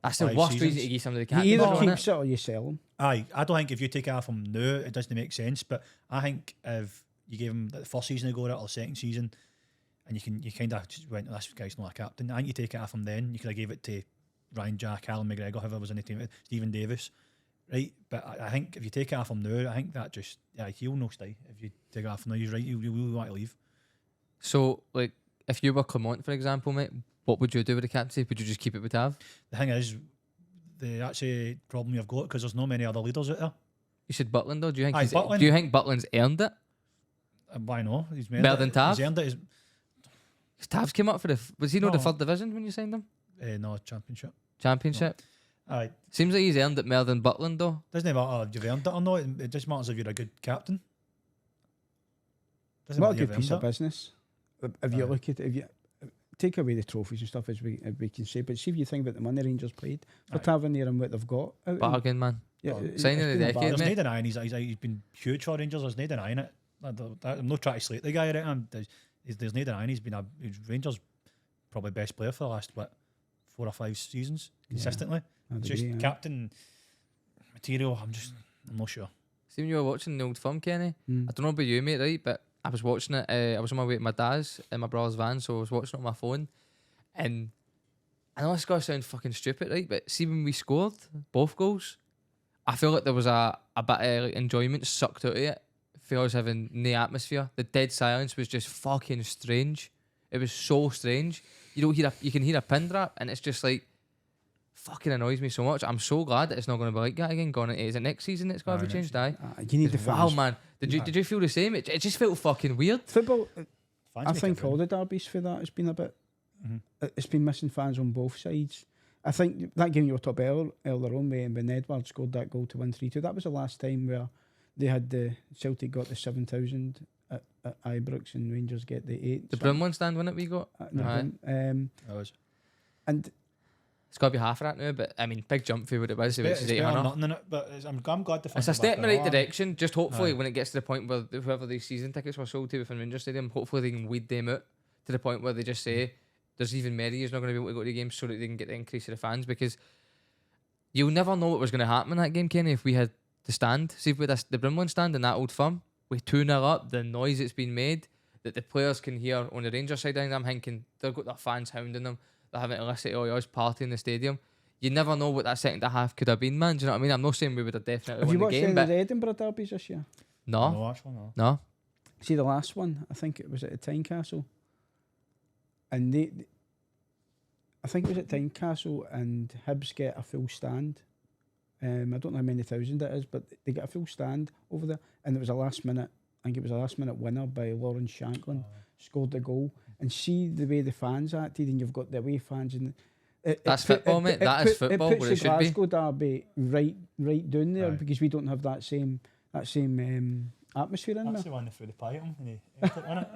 That's the worst reason to give somebody the captain. You either keep it or you sell him. I don't think if you take it off him now, it doesn't make sense. But I think if you gave him the first season ago or the second season, and you kind of just went, this guy's not a captain. I think you take it off him then. You could have gave it to Ryan Jack, Alan McGregor, whoever was in the team, Stephen Davis, right? But I think if you take it off him now, I think that just he'll no stay. If you take it off him now, he's right. You will want to leave. So like, if you were Clement, for example, mate, what would you do with the captaincy? Would you just keep it with Tav? The thing is, that's a problem you've got because there's not many other leaders out there. You said Butland though. Do you think Butland's earned it? Why not? He's better than Tav. He's earned it. Tav's came up for was he not the third division when you signed him? No, championship. No. Seems like he's earned it more than Butland though. Doesn't matter if you've earned it or not. It just matters if you're a good captain. What a good piece of business. If you look at it, if you take away the trophies and stuff, as we can say, but see if you think about the money Rangers played for Tavernier and what they've got. Bargain, man. Yeah, signing of the decade, there's mate. no denying he's been huge for Rangers. There's no denying it. I'm not trying to slate the guy. Right? There's no denying he's Rangers probably best player for the last 4 or 5 seasons consistently. Just captain material. I'm not sure. See, when you were watching the Old Firm, Kenny, I don't know about you, mate, right? But I was watching it. I was on my way to my dad's in my brother's van, so I was watching it on my phone. And I know it's gonna sound fucking stupid, right? But see, when we scored both goals, I feel like there was a bit of enjoyment sucked out of it. For us having no atmosphere, the dead silence was just fucking strange. It was so strange. You can hear a pin drop, and it's just like fucking annoys me so much. I'm so glad that it's not going to be like that again. Is it next season it's going to be changed? You need the fans. Wow, man. Did you feel the same? It just felt fucking weird. Football. I think all the derbies for that has been a bit. It's been missing fans on both sides. I think that game you were talking about earlier on when Edward scored that goal to win 3-2. That was the last time where they had Celtic got the 7,000 at Ibrox and Rangers get the 8. The Brimlin stand, wasn't it? We got. And it's got to be half of that now, but I mean, big jump for what it was. It's 800. But I'm glad it's a step in the right direction. Just hopefully, when it gets to the point where whoever these season tickets were sold to within Rangers Stadium, hopefully they can weed them out to the point where they just say there's even Mary who's not going to be able to go to the game so that they can get the increase of the fans, because you'll never know what was going to happen in that game, Kenny, if we had the stand. See if we had the Brimlin stand in that Old Firm, with 2-0 up, the noise that's been made, that the players can hear on the Rangers side, I'm thinking they've got their fans hounding them. They're having to listen to us party in the stadium. You never know what that second half could have been, man. Do you know what I mean? I'm not saying we would have definitely won the game. Have you watched any of the Edinburgh derbies this year? No, no. See the last one? I think it was at the Tynecastle, and I think it was at Tynecastle, and Hibs get a full stand. I don't know how many thousand it is, but they get a full stand over there, and it was a last minute. I think it was a last minute winner by Lawrence Shanklin. Scored the goal, and see the way the fans acted, and you've got the away fans, and that's football, mate. That is football. It puts the Glasgow derby right down there, because we don't have that same atmosphere in there. That's the one that threw the pie at him and he wasn't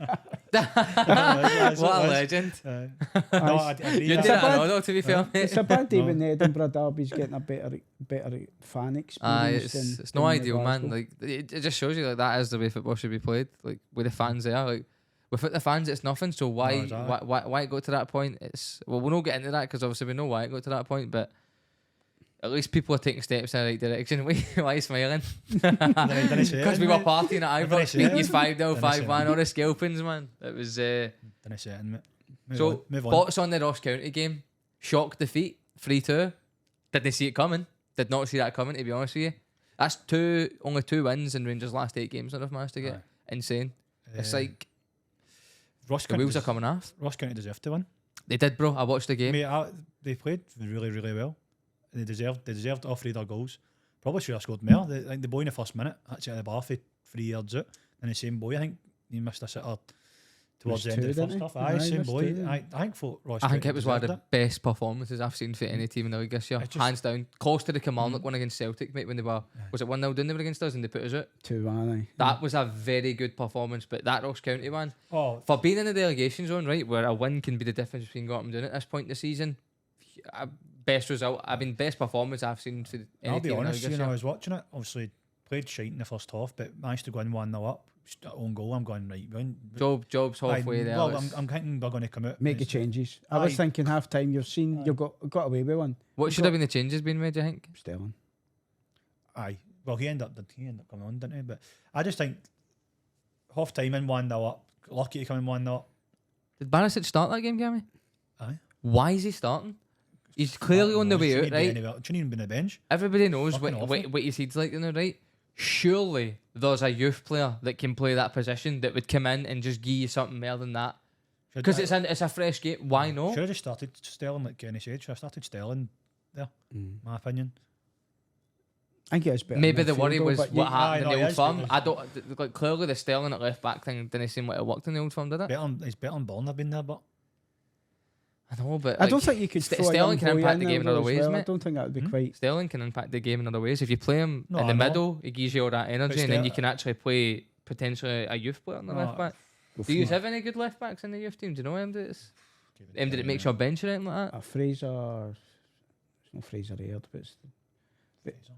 it? What a legend. No, I agree. You did it, to be fair, mate. It's a bad day when the Edinburgh derby's getting a better fan experience. It's no ideal, man. Like it just shows you like that is the way football should be played. Like with the fans there, like without the fans, it's nothing. So why it got to that point? We'll not get into that because obviously we know why it got to that point, but at least people are taking steps in the right direction. Why are you smiling? Because we were partying at Ibrox. He's 5-0, 5-1, all the scalpings, man. It was. So, thoughts on the Ross County game? Shock defeat, 3-2. Didn't see it coming. Did not see that coming, to be honest with you. That's only 2 wins in Rangers' last 8 games that I've managed to get. Insane. It's like the wheels are coming off. Ross County deserved to win. They did, bro. I watched the game. Mate, they played really, really well. They deserved all 3 of their goals. Probably should have scored more. I think the boy in the first minute actually had the bar for 3 yards out, and the same boy, I think he missed a sitter towards the There's end of two, the first didn't half. he? Aye, Aye, same there's boy. two. I think for Ross. I think it County was one of deserved the best performances I've seen for any team in the league this year. It just- Hands down. Close to the Kilmarnock one against Celtic, mate, when they were... Yeah. Was it 1-0 down they were against us and they put us out? 2-1. That was a very good performance, but that Ross County one, Oh, for being in the relegation zone, right, where a win can be the difference between what I'm doing at this point in the season, best result, best performance I've seen for any I'll be team in the honest, league this I year. was watching it, obviously played shite in the first half, but managed to go in 1-0 up, own goal. I'm going, right, Job's halfway there. Well, let's- I'm thinking we're going to come out. Make the It's- changes. I was Aye. thinking half time. You've got away with one. What should have been the changes been made, do you think? Sterling. Aye. Well, he ended up coming on, didn't he? But I just think half time in 1-0 up, lucky to come in 1-0 up. Did Barisic start that game, Cammy? Aye. Why is he starting? He's clearly on the way out, right? Shouldn't even be on the bench. Everybody knows Fucking what his head's like, right? Surely there's a youth player that can play that position that would come in and just give you something more than that. Because it's a fresh game. Why not? Should have just started Sterling, like Kenny said. Should have started Sterling there, my opinion. I think it's better. Maybe the midfield worry though, was but what you- happened in Aye, the no, old he firm. is. I don't like clearly the Sterling at left back thing didn't seem like it worked in the old firm, did it? He's better than Bourne have been there, but I know, but I don't think you could. throw a Sterling young can boy impact in the there game in though other as ways, well. I mate. don't think that would be quite. Sterling can impact the game in other ways. If you play him No, in the I know. middle, he gives you all that energy, and then you Ster- can actually play potentially a youth player on the No, left back. Do you have any good left backs in the youth team? Do you know him? Did it make your bench or anything like that? Fraser. It's not Fraser Aird, but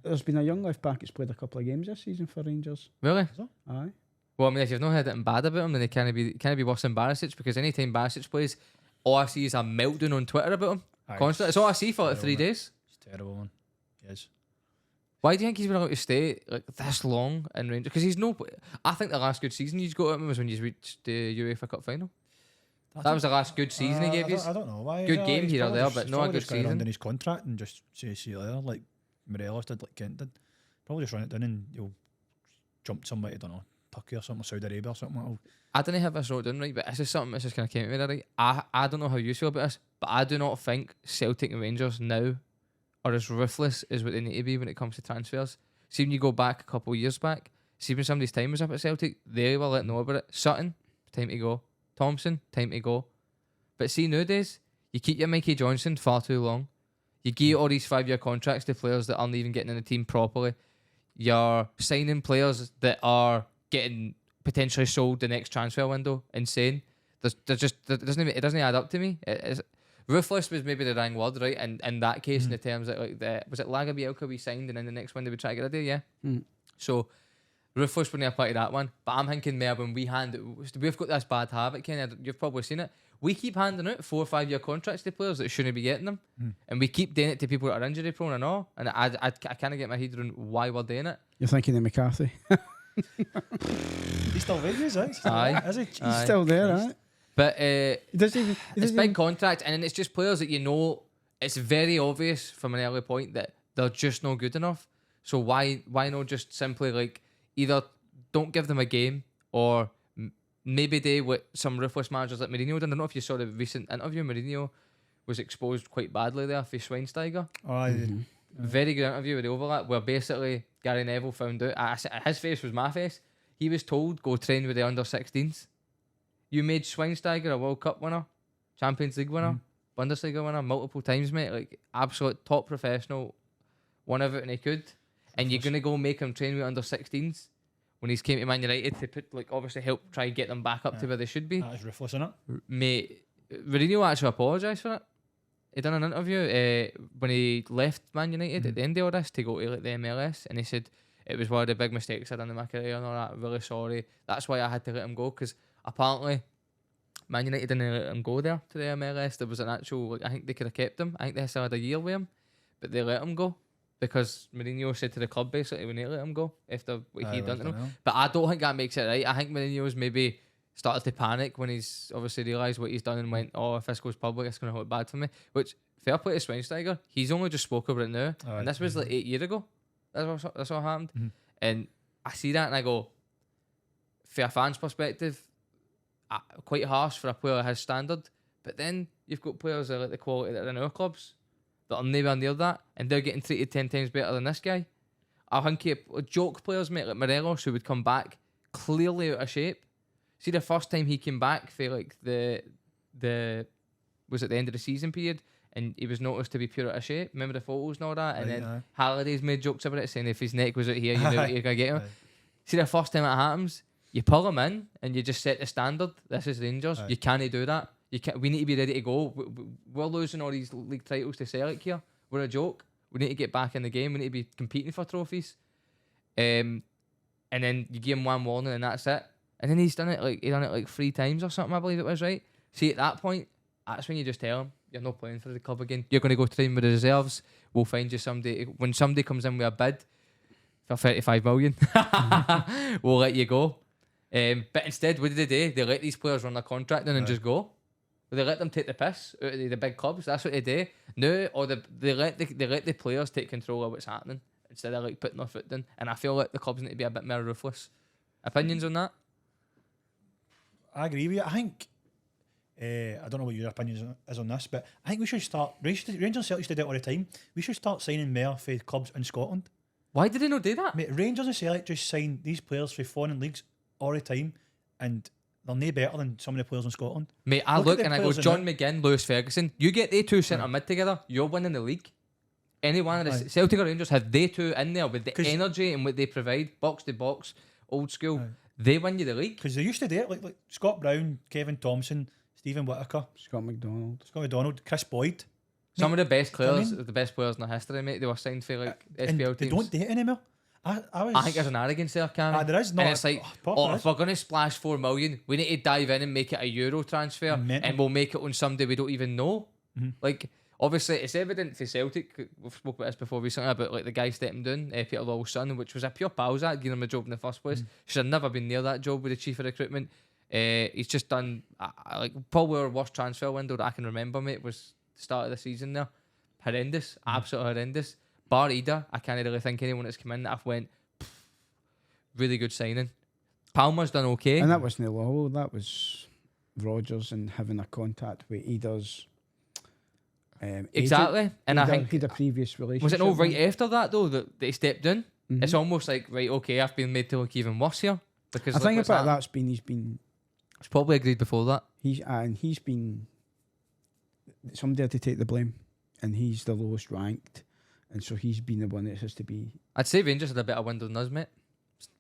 there's been a young left back that's played a couple of games this season for Rangers. Really? Aye. Well, I mean, if you've not heard anything bad about him, then it can't be worse than Barisic, because anytime Barisic plays, all I see is a meltdown on Twitter about him. Aye, Constantly. It's all I see for like 3 terrible, mate. days. It's a terrible one. Yes. Why do you think he's been able to stay like this long in Rangers? Because he's no. I think the last good season he's got at him was when he's reached the UEFA Cup final. That was the last good season he gave you. I don't know why. Good game he's here or probably there, just- but he's not a probably good just gonna run season. down his contract and just see you later, like Morelos did, like Kent did. Probably just run it down and you'll jump somewhere, I don't know, Turkey or something, Saudi Arabia or something. Like that. I don't have this wrote down right, but this is something that's just kind of came to me there, right? I don't know how you feel about this, but I do not think Celtic and Rangers now are as ruthless as what they need to be when it comes to transfers. See, when you go back a couple of years back, see when somebody's time was up at Celtic, they were letting know about it. Sutton, time to go. Thompson, time to go. But see, nowadays, you keep your Mikey Johnson far too long. You give all these 5-year contracts to players that aren't even getting in the team properly. You're signing players that are getting potentially sold the next transfer window. Insane. It doesn't add up to me. Ruthless was maybe the wrong word, right? And in that case, in the terms that was it Lagerbielke we signed, and then the next one they would try to get rid of, yeah. So ruthless wouldn't apply to that one. But I'm thinking more when we've got this bad habit, Kenny. You've probably seen it. We keep handing out 4 or 5 year contracts to players that shouldn't be getting them, and we keep doing it to people that are injury prone and all. And I can't get my head around why we're doing it. You're thinking of McCarthy. He's still with you, is he? Aye. Is he? He's still there, right? But He doesn't even. He it's doesn't big even contract, and then it's just players that you know. It's very obvious from an early point that they're just not good enough. So why not just simply like either don't give them a game, or maybe they with some ruthless managers like Mourinho. I don't know if you saw the recent interview. Mourinho was exposed quite badly there for Schweinsteiger. Very good interview with the overlap, where basically Gary Neville found out his face was my face. He was told, go train with the under-16s. You made Schweinsteiger a World Cup winner, Champions League winner, Bundesliga winner multiple times, mate. Like absolute top professional, won everything he could. And you're gonna go make him train with under-16s when he's came to Man United to put obviously help try and get them back up to where they should be. That is ruthless, isn't it? Mate, Mourinho actually apologised for it. He done an interview when he left Man United at the end of all this to go to like the MLS, and he said it was one of the big mistakes I'd done in my career and all that. Really sorry. That's why I had to let him go, because apparently Man United didn't let him go there to the MLS. There was an actual, I think they could have kept him. I think they still had a year with him, but they let him go because Mourinho said to the club basically we need to let him go after what he done to them. But I don't think that makes it right. I think Mourinho's maybe started to panic when he's obviously realised what he's done and went, oh, if this goes public, it's going to look bad for me. Which, fair play to Schweinsteiger, he's only just spoke about it now. And this was like 8 years ago. That's what happened. And I see that and I go, from a fan's perspective, quite harsh for a player of his standard. But then you've got players that are like the quality that are in our clubs that are nowhere near that, and they're getting treated 10 times better than this guy. I think joke players, mate, like Morelos, who would come back clearly out of shape. See the first time he came back for like the was at the end of the season period, and he was noticed to be pure out of shape. Remember the photos and all that, and then Halliday's made jokes about it, saying if his neck was out here, you knew you're gonna get him. See the first time it happens, you pull him in and you just set the standard. This is Rangers. You can't do that. You can't. We need to be ready to go. We're losing all these league titles to Celtic here. We're a joke. We need to get back in the game. We need to be competing for trophies. And then you give him one warning and that's it. And then he done it like 3 times or something, I believe it was, right? See, at that point, that's when you just tell him, you're not playing for the club again. You're going to go train with the reserves. We'll find you somebody. When somebody comes in with a bid for 35 million, we'll let you go. But instead, what did they do? They let these players run their contract in and just go. They let them take the piss out of the big clubs. That's what they do. No, or they let the players take control of what's happening instead of like putting their foot down. And I feel like the clubs need to be a bit more ruthless. Opinions on that? I agree with you. I think I don't know what your opinion is on this, but I think we should start. Rangers and Celtics do it all the time. We should start signing more for clubs in Scotland. Why did they not do that? Mate, Rangers and Celtic just sign these players for foreign leagues all the time, and they're no better than some of the players in Scotland. Mate, I look and I go, John McGinn, Lewis Ferguson. You get they two centre mid together, you're winning the league. Any one of the Celtic or Rangers have they two in there with the energy and what they provide, box to box, old school. They win you the league. Because they used to do it like Scott Brown, Kevin Thompson, Stephen Whittaker, Scott McDonald, Chris Boyd. Some of the best players, the best players in the history, mate. They were signed for like SPL teams. They don't do it anymore. I think there's an arrogance there, Cammy. There is not. And it's like, if we're going to splash 4 million, we need to dive in and make it a Euro transfer, and we'll make it on somebody we don't even know. Like, obviously, it's evident for Celtic. We've spoken about this before recently about like the guy stepping down, Peter Lawwell's son, which was a pure pals that giving him a job in the first place. Should have never been near that job with the chief of recruitment. He's just done like probably our worst transfer window that I can remember, mate. Was the start of the season there. Horrendous, absolutely horrendous. Bar Ida, I can't really think anyone that's come in that I've went really good signing. Palmer's done okay, and that wasn't Lowell. That was Rodgers and having a contact with Ida's. Exactly, agent. and I think he had a previous relationship. Was it no right after that though that he stepped in? It's almost like right, okay, I've been made to look even worse here because I think about that's been he's been. It's probably agreed before that. He's been somebody had to take the blame, and he's the lowest ranked, and so he's been the one that has to be. I'd say Rangers had a better window than us, mate,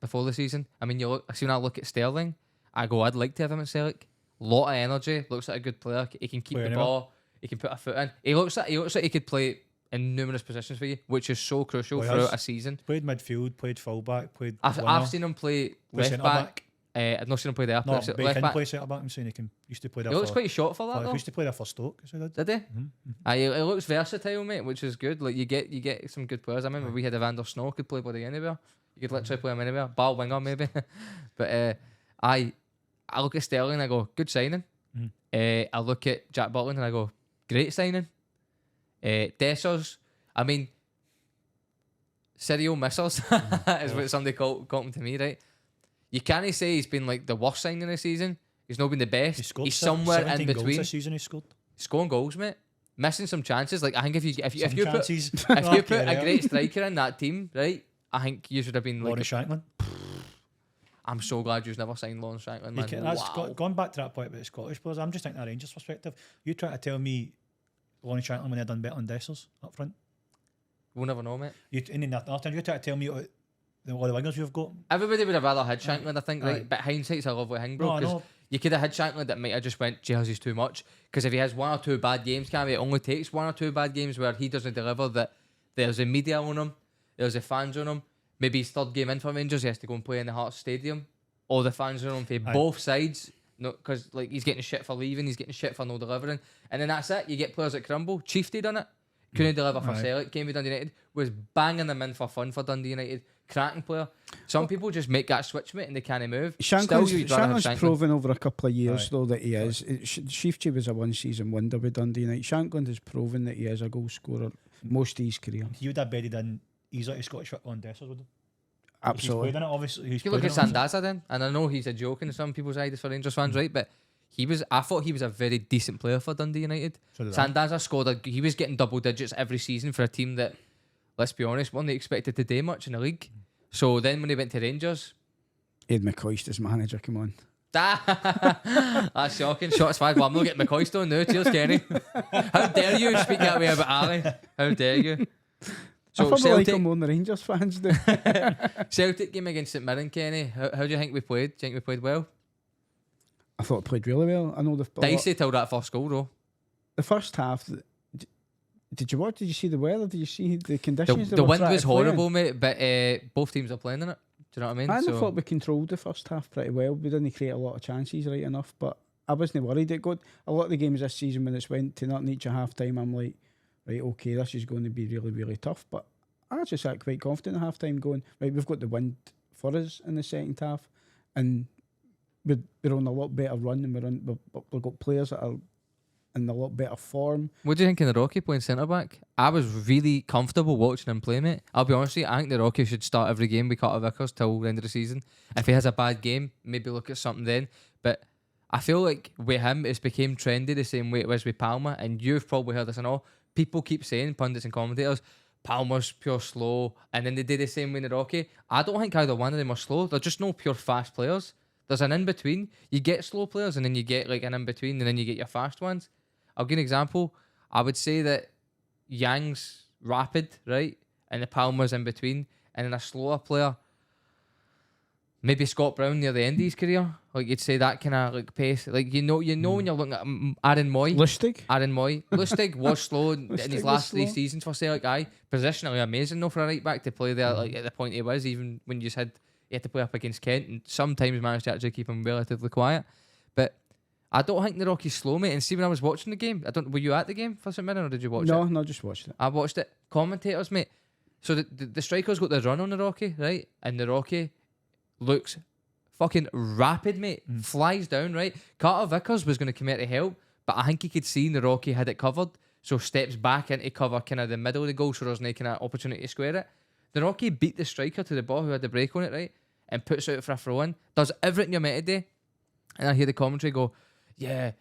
before the season. I mean, you look. I see when I look at Sterling, I go, I'd like to have him at Celtic. Lot of energy. Looks like a good player. He can keep the ball. He can put a foot in. He looks like he could play in numerous positions for you, which is so crucial throughout a season. Played midfield, played fullback, played. I've seen him play left back. I've not seen him play there. No, but he can play centre back. I'm saying he used to play there. He looks quite short for that. He used to play there for Stoke. So did he? He looks versatile, mate, which is good. Like you get some good players. I remember we had Evander Snow could play bloody anywhere. You could literally play him anywhere. Ball winger maybe. But I look at Sterling and I go, good signing. I look at Jack Butland and I go, great signing. Dessers, I mean, serial missers is what somebody called him to me, right? You can't say he's been like the worst signing of the season. He's not been the best. He's somewhere in between. Goals this season he scored. Scoring goals, mate. Missing some chances. Like I think if you put a great striker in that team, right? I think you should have been like Lawrence Shanklin. I'm so glad you've never signed Lawrence Shanklin, man. Wow. Going back to that point about the Scottish players, I'm just thinking a Rangers perspective. You trying to tell me Lawrence Shanklin when they've done better on Dessers up front? We'll never know, mate. You're trying to tell me all the wingers you've got? Everybody would have rather had Shanklin, I think, right? But hindsight's a lovely thing, bro. Because you could have had Shanklin that might have just went, Chelsea's too much. Because if he has 1 or 2 bad games, it only takes 1 or 2 bad games where he doesn't deliver, that there's a media on him, there's a fans on him. Maybe his 3rd game in for Rangers, he has to go and play in the Hearts Stadium. All the fans are on for both sides. No, because like he's getting shit for leaving, he's getting shit for no delivering. And then that's it. You get players that crumble. Chiefty done it. Couldn't deliver for Celtic. Came with Dundee United. Was banging them in for fun for Dundee United. Cracking player. Some people just make that switch, mate, and they can't move. Shanklin's proven over a couple of years though that he is. Shifty was a 1-season wonder with Dundee United. Shanklin has proven that he is a goal scorer most of his career. He would have bedded in easily to Scottish football on Dessers, would he? Absolutely. He's played in it, obviously. You look at Sandaza then, and I know he's a joke in some people's eyes for Rangers fans, right? But I thought he was a very decent player for Dundee United. Sandaza scored he was getting double digits every season for a team that, let's be honest, weren't expected to do much in the league. So then when he went to Rangers, Ed McCoist as manager, come on. That's shocking. Shots fired. Well, I'm not getting McCoy Stone now. Cheers, Kenny. How dare you speak that way about Ali? How dare you? So I probably like him more than the Rangers fans do. Celtic game against St Mirren, Kenny. How do you think we played? Do you think we played well? I thought we played really well. I know Dicey till that first goal though. The first half. Did you watch? Did you see the weather? Did you see the conditions? The wind was horrible, mate. But both teams are playing in it. Do you know what I mean? I thought we controlled the first half pretty well. We didn't create a lot of chances, right enough. But I wasn't worried. It got a lot of the games this season when it's went to nothing each at half time. I'm like, right, okay, this is going to be really, really tough. But I just sat quite confident at half time, going, right, we've got the wind for us in the second half, and we're on a lot better run, and we've got players that are in a lot better form. What do you think of the Rocky playing centre back? I was really comfortable watching him play, mate. I'll be honest with you, I think the Rocky should start every game with Carter Vickers till the end of the season. If he has a bad game, maybe look at something then. But I feel like with him, it's became trendy the same way it was with Palmer, and you've probably heard this and all. People keep saying, pundits and commentators, Palmer's pure slow, and then they did the same way in the Rocky. I don't think either one of them are slow. They're just no pure fast players. There's an in-between. You get slow players, and then you get like an in-between, and then you get your fast ones. I'll give an example. I would say that Yang's rapid, right? And the Palmer's in between. And then a slower player, maybe Scott Brown near the end of his career. Like you'd say that kind of like pace. Like you know when you're looking at Aaron Moy. Lustig was slow in his last 3 seasons for Celtic. Positionally amazing though for a right back to play there like at the point he was, even when you had to play up against Kent, and sometimes managed to actually keep him relatively quiet. But I don't think the Rocky's slow, mate. And see, when I was watching the game, were you at the game for St Mirren or did you watch it? No, just watched it. I watched it. Commentators, mate. So the striker's got the run on the Rocky, right? And the Rocky looks fucking rapid, mate. Flies down, right? Carter Vickers was going to come out to help, but I think he could see the Rocky had it covered, so steps back into cover kind of the middle of the goal, so there's no kind of opportunity to square it. The Rocky beat the striker to the ball who had the break on it, right? And puts out for a throw in. Does everything you're meant to do. And I hear the commentary go, yeah,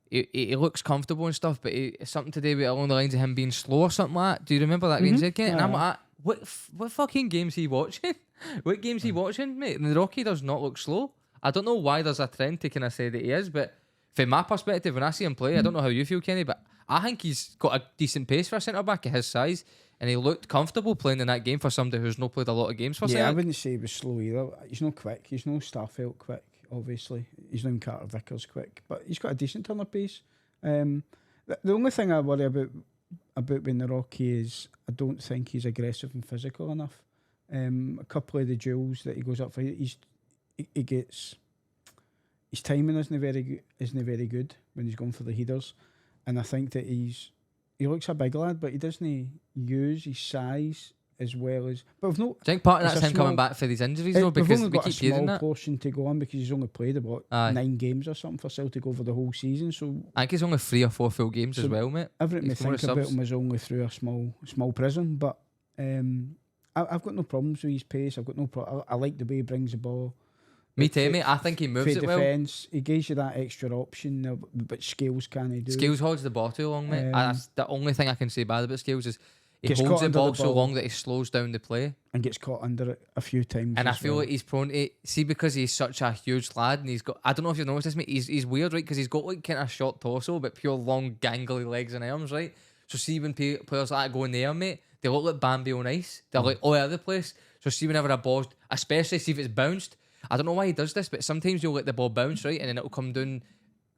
he looks comfortable and stuff, but it's something to do with along the lines of him being slow or something like that. Do you remember that being said, Ken? And I'm like, what fucking game's he watching? What game's he watching, mate? And the Rocky does not look slow. I don't know why there's a trend to kind of say that he is, but from my perspective, when I see him play, I don't know how you feel, Kenny, but I think he's got a decent pace for a centre-back at his size, and he looked comfortable playing in that game for somebody who's not played a lot of games for Celtic. Yeah, I wouldn't say he was slow either. He's not quick. He's no Starfelt quick. Obviously, he's not Carter Vickers quick, but he's got a decent turn of pace. The only thing I worry about when the Rocky is I don't think he's aggressive and physical enough. A couple of the duels that he goes up for, he gets his timing isn't very good when he's going for the headers, and I think that he looks a big lad, but he doesn't use his size as well as. But we've not. I think part of that's him coming back for these injuries though, because we keep hearing that. We've only got a small portion to go on because he's only played about 9 games or something for Celtic over the whole season. So I think he's only 3 or 4 full games as well, mate. Everything we think about him is only through a small prison, but I've got no problems with his pace. I've got no problem. I like the way he brings the ball. Me too, mate. I think he moves it defense, well. He gives you that extra option, but Scales can't do. Scales holds the ball too long, mate. That's the only thing I can say bad about Scales is he holds the ball so long that he slows down the play. And gets caught under it a few times. And I feel like he's prone to, see, because he's such a huge lad and he's got, I don't know if you've noticed this, mate, he's weird, right? Because he's got like kind of short torso, but pure long gangly legs and arms, right? So see when players like that go in the air, mate, they look like Bambi on ice. They're like all over the place. So see whenever a ball, especially see if it's bounced, I don't know why he does this, but sometimes you'll let the ball bounce, right? And then it'll come down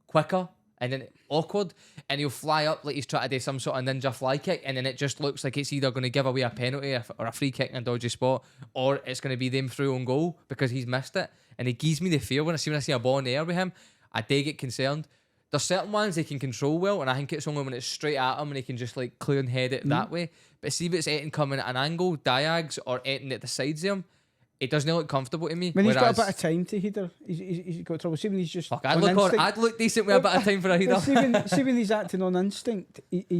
quicker and then awkward, and he'll fly up like he's trying to do some sort of ninja fly kick, and then it just looks like it's either going to give away a penalty or a free kick in a dodgy spot, or it's going to be them through on goal because he's missed it. And he gives me the fear when I see a ball in the air with him. I do get concerned. There's certain ones he can control well, and I think it's only when it's straight at him and he can just like clear and head it that way. But see if it's Eton coming at an angle, diags, or Eton at the sides of him, it doesn't look comfortable to me. When he's got a bit of time to header, he's got trouble. See when he's just. Fuck, I'd look decent with a bit of time for a header. See when he's acting on instinct, he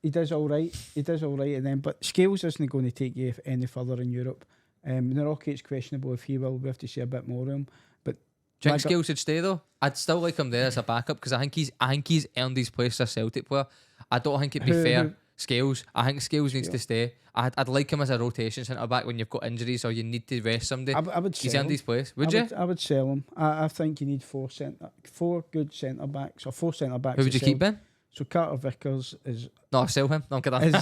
does all right. He does all right, and then but Scales isn't going to take you any further in Europe. The Rocky, it's questionable if he will. We have to see a bit more of him. But do you think Scales should stay though? I'd still like him there as a backup because I think he's earned his place as a Celtic player. I don't think it'd be fair Scales. I think Scales needs to stay. I'd like him as a rotation centre back when you've got injuries or you need to rest somebody. I would He's sell earned him. his place. Would you? I would sell him. I think you need four good centre backs or four centre backs. Who would you keep then? So Carter Vickers is. No, sell him. No, I'm kidding.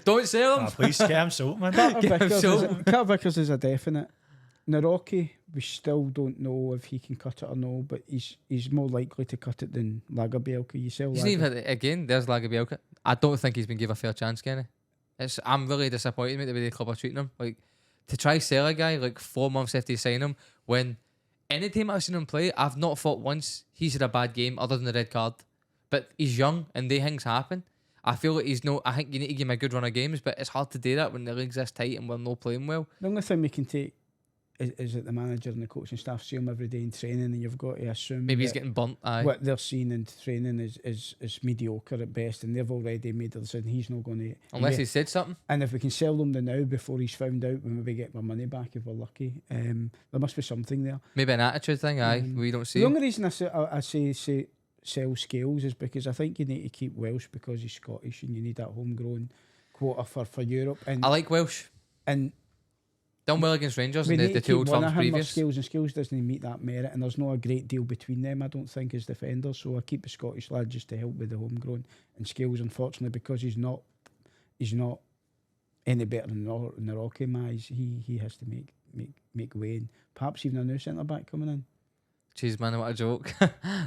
Don't sell him. Please get him sold, man. Carter Vickers is a definite. Naroki, we still don't know if he can cut it or no, but he's more likely to cut it than Lagerbielke. You sell He's even again. There's Lagerbielke. I don't think he's been given a fair chance, Kenny. I'm really disappointed with the way the club are treating him. Like, to try sell a guy like 4 months after you sign him, when any time I've seen him play, I've not thought once he's had a bad game other than the red card. But he's young and they things happen. I feel like I think you need to give him a good run of games, but it's hard to do that when the league's this tight and we're not playing well. The only thing we can take is that the manager and the coaching staff see him every day in training, and you've got to assume maybe he's getting burnt. What they're seeing in training is mediocre at best, and they've already made the decision he's not going to. Unless he said something. And if we can sell them now before he's found out, we maybe get our money back if we're lucky. There must be something there. Maybe an attitude thing. We don't see. The only reason I say sell Scales is because I think you need to keep Welsh because he's Scottish and you need that homegrown quota for Europe. And I like Welsh. And done well against Rangers we and need the to two keep old one firms of him or previous. Scales, and Scales doesn't meet that merit, and there's not a great deal between them, I don't think, as defenders. So I keep the Scottish lad just to help with the homegrown. And Scales, unfortunately, because he's not any better than the Rocky Mize, he has to make way, and perhaps even a new centre back coming in. Jeez, man, what a joke.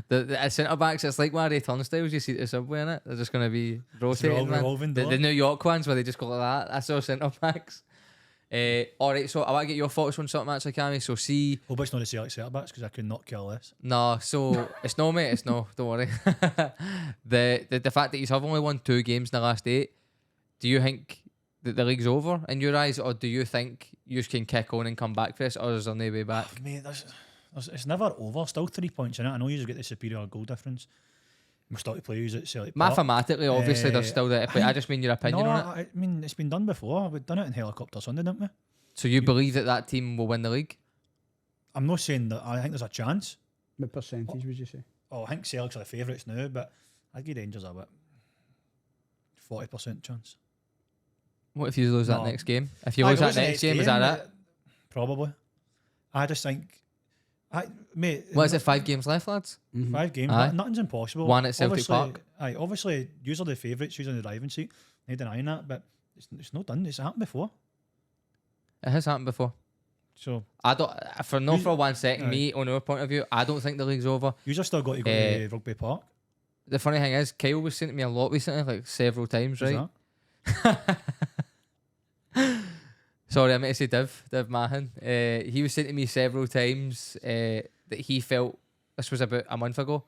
the centre backs, it's like one of the turnstiles you see at the subway, innit? They're just going to be rotating, man. The New York ones where they just go like that. That's all centre backs. Alright, so I want to get your thoughts on something actually, Cammy. So see. Hope it's not the Celtic centre backs because I could not care less. No, so it's no, mate. It's no. Don't worry. the fact that you have only won 2 games in the last 8, do you think that the league's over in your eyes, or do you think you can kick on and come back for this, or is there no way back? Mate, it's never over. Still 3 points in it. I know you get the superior goal difference. We're still to play you at Celtic Park. Mathematically, obviously, there's still there to play. I just mean your opinion on it. I mean, it's been done before. We've done it in Helicopter Sunday, didn't we? So you believe that team will win the league? I'm not saying that I think there's a chance. What percentage would you say? Oh, I think Celtics are the favourites now, but I'd give Rangers a bit 40% chance. What if you lose that next game? If you lose that next game, is that it? Probably. I just think... Mate, what is it, 5 games left, lads? 5 games, nothing's impossible. One at Celtic Park. Obviously, you're the favourites, you're in the driving seat. No denying that, but it's not done. It's happened before. It has happened before. So I don't. For 1 second, me on our point of view, I don't think the league's over. You just still got to go to Rugby Park. The funny thing is, Kyle was saying to me a lot recently, like several times, right? Sorry, I meant to say Div Mahan. He was saying to me several times that he felt, this was about a month ago,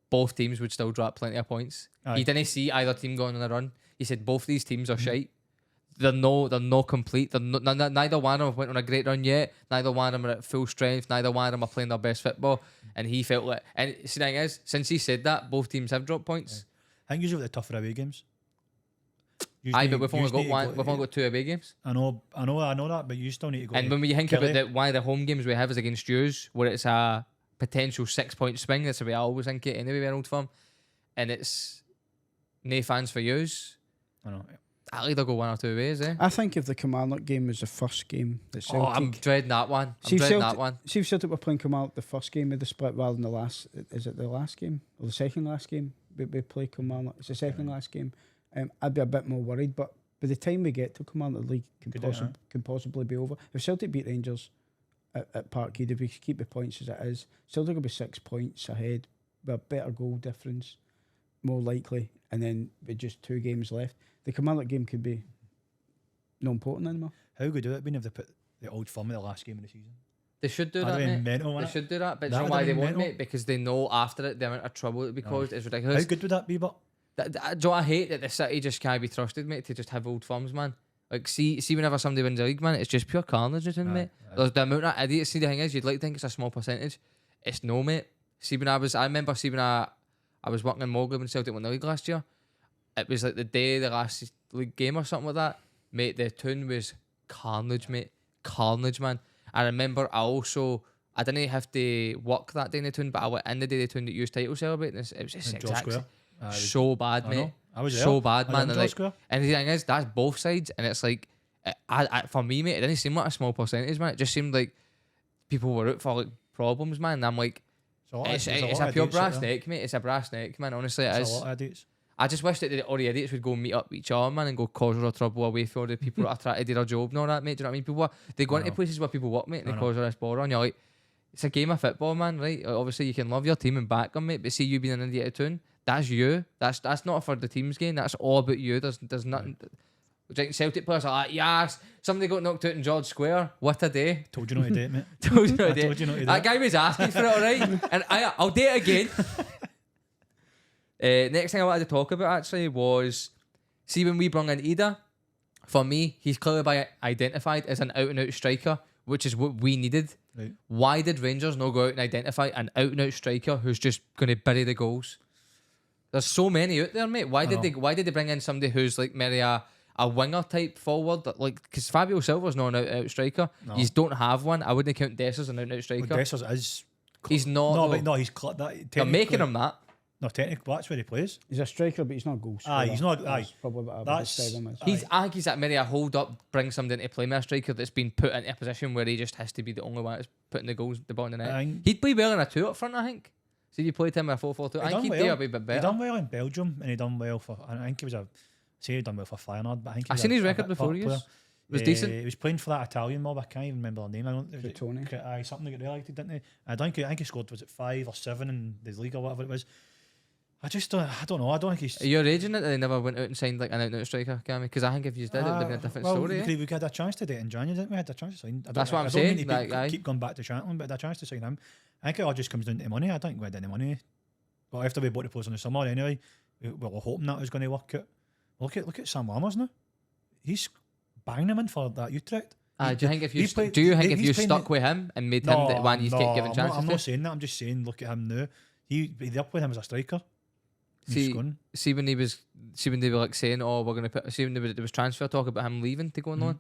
both teams would still drop plenty of points. Aye. He didn't see either team going on a run. He said both these teams are shite. They're no complete. Neither one of them went on a great run yet. Neither one of them are at full strength. Neither one of them are playing their best football. And he felt like, and the thing is, since he said that, both teams have dropped points. I think usually the tougher away games. Aye, but we've only got 2 away games. I know that, but you still need to go. And when we think about why the home games we have is against Jews, where it's a potential 6-point swing, that's the way I always think it anyway, we're Old Firm. And it's no fans for yous. I know. Yeah. I'll either go 1 or 2 ways, eh? I think if the Kilmarnock game was the first game that Celtic... I'm dreading that one. See if Celtic were playing Kilmarnock the first game of the split rather than the last... Is it the last game? Or the second last game? We play Kilmarnock. It's the second last game. I'd be a bit more worried, but by the time we get to Kilmarnock, the league can possibly be over. If Celtic beat Rangers at Parkhead, if we keep the points as it is, Celtic will be 6 points ahead with a better goal difference, more likely, and then with just 2 games left. The Kilmarnock game could be not important anymore. How good would it have been if they put the Old Firm in the last game of the season? They should do that, mate. They should do that, but you know why they won't, mate? Because they know after it the amount of trouble it would be caused is ridiculous. How good would that be, but? I hate that the City just can't be trusted, mate, to just have Old Firms, man. Like, see whenever somebody wins the league, man, it's just pure carnage, isn't it, mate? There's the amount of idiots. See, the thing is, you'd like to think it's a small percentage. It's no, mate. See, I remember when I was working in Mogley when Celtic won the league last year, it was like the day of the last league game or something like that, mate. The tune was carnage, mate. Carnage, man. I remember I didn't have to work that day in the tune, but I went in the day of the tune that used title celebrating. It was just exactly so bad, mate. I was so there. bad, I was man. in And, George Square. and the thing is, that's both sides, and it's like, for me, mate, it didn't seem like a small percentage, man. It just seemed like people were out for like problems, man. And I'm like, it's a pure brass neck, mate. It's a brass neck, man. Honestly, it is. A lot of idiots. I just wish that all the idiots would go meet up each other, man, and go cause all the trouble away for the people that are trying to do their job and all that, mate. Do you know what I mean? People they go into places where people work, mate, and they cause all this bother on. You're like, it's a game of football, man, right? Like, obviously, you can love your team and back them, mate, but see you being an idiot of tune, that's you. That's not for the team's game. That's all about you. There's nothing. Like Celtic players are like, yes, somebody got knocked out in George Square. What a day. Told you not to do it, mate. Told you not to do it. Told you not to do That it. guy was asking for it, alright? And I'll do it again. Next thing I wanted to talk about actually was, see when we brought in Ida, for me, he's clearly identified as an out-and-out striker, which is what we needed. Right. Why did Rangers not go out and identify an out-and-out striker who's just going to bury the goals? There's so many out there, mate. Why did they bring in somebody who's like maybe a winger type forward? Like, because Fabio Silva's not an out striker. No. You don't have one. I wouldn't count Dessers an out striker. Well, Dessers is. He's not. No, though. but no, he's that. They're making him that. No, technically, that's where he plays. He's a striker, but he's not a goal scorer. He's not. That's probably what I would That's- describe him as. I think he's that maybe a hold up, bring somebody into play with a striker that's been put into a position where he just has to be the only one that's putting the goals, the ball in the net. He'd play well in a 2 up front, I think. See if you played him in a 4-4-2. I think he'd do a wee bit He better. done well in Belgium, and he done well for. I think he was he done well for Feyenoord, but I think I've seen his record before. He was decent. He was playing for that Italian mob. I can't even remember the name. I don't. Tony. Something that got relegated, didn't he? I think he scored. Was it 5 or 7 in the league or whatever it was? I don't know. I don't think he's. You're raging that they never went out and signed like an out-and-out striker, Cammy? Because I think if you did, it would have been a different story. We had a chance to do it in January, didn't we? Had a chance to sign. That's what I'm saying. Keep going back to Shanklin, but had a chance to sign him. I think it all just comes down to money. I don't think we had any money. But after we bought the players in the summer anyway, we were hoping that was going to work out. Look at Sam Lammers now. He's banging him in for that Utrecht. Do you think if you stuck with him and made him the one you keep giving chances I'm not saying that. I'm just saying look at him now. He'd up with him as a striker. See when they were like saying, oh, we're gonna put. See when there was transfer talk about him leaving to go on.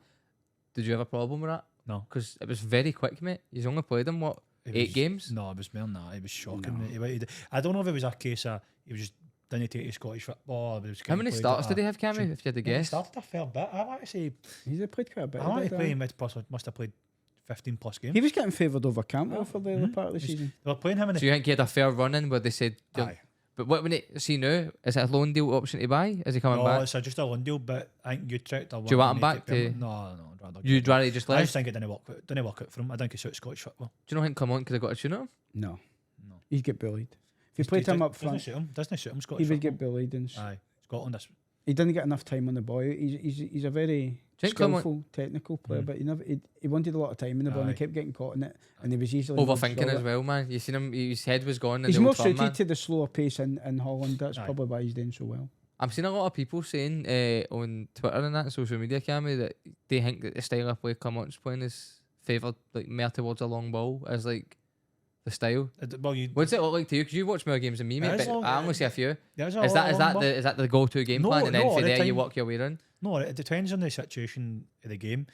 Did you have a problem with that? No, because it was very quick, mate. He's only played him 8 games. No, it was more than that. It was shocking. Mate. I don't know if it was a case of he was just didn't take to Scottish football. How many starts did he have, Cammy? If you had to guess, he started a fair bit. I want to say he's played quite a bit. I want to play him. Must have played 15 plus games. He was getting favoured over Campbell for the other part of the season. They were playing him in the. Do you think he had a fair run in where they said? Aye. But what when it see now? Is it a loan deal option to buy? Is he coming back? No, it's just a loan deal. But I think Utrecht. Do you want him back to? No. You'd rather just left? I just think it didn't work out for him. I think he suits Scottish football. Do you know think Clement could have got a tune at him? No. He'd get bullied. If you played him up front, doesn't suit him Scottish. He would get bullied. Aye, Scotland. He didn't get enough time on the ball. He's a very skillful, technical player, but he wanted a lot of time in the ball and he kept getting caught in it, and he was easily overthinking as well, man. You seen him; his head was gone. He's more suited to the slower pace in Holland. That's probably why he's doing so well. I'm seeing a lot of people saying on Twitter and that social media, Cammy, that they think that the style of play Clement's playing is favoured like more towards a long ball as like the style. What's it look like to you? Because you watch more games than me, mate. But I only see a few. Is that the go-to game plan, and then for there you work your way in? No, it depends on the situation of the game.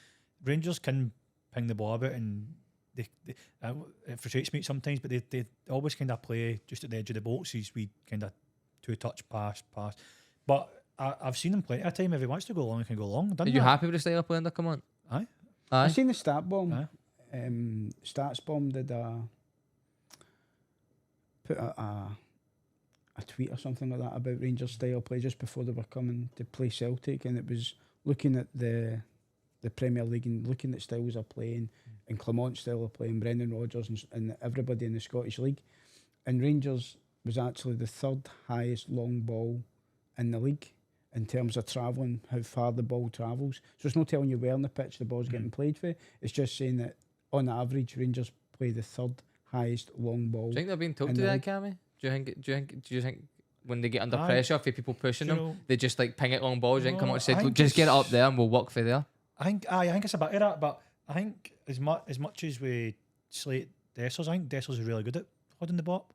Rangers can ping the ball about, and they it frustrates me sometimes, but they always kind of play just at the edge of the box. These wee kind of 2-touch pass. But I've seen him plenty of time. If he wants to go long, he can go long. Are you happy with the style of play? Come on. Aye. I've seen the stat bomb. Stats bomb did put a tweet or something like that about Rangers style play just before they were coming to play Celtic, and it was looking at the Premier League and looking at styles of playing and Clement's style of playing, Brendan Rodgers and everybody in the Scottish League, and Rangers was actually the 3rd highest long ball in the league in terms of travelling, how far the ball travels. So it's not telling you where on the pitch the ball's getting played for. It's just saying that on average Rangers play the 3rd highest long ball. Do you think they're being told to that, Cammy? Do you think when they get under pressure for people pushing them, they just like ping it long balls? Do you think come on and said, look, just get it up there and we'll work for there? I think it's a bit of that, but I think as much as we slate Dessers, I think Dessers is really good at holding the ball up.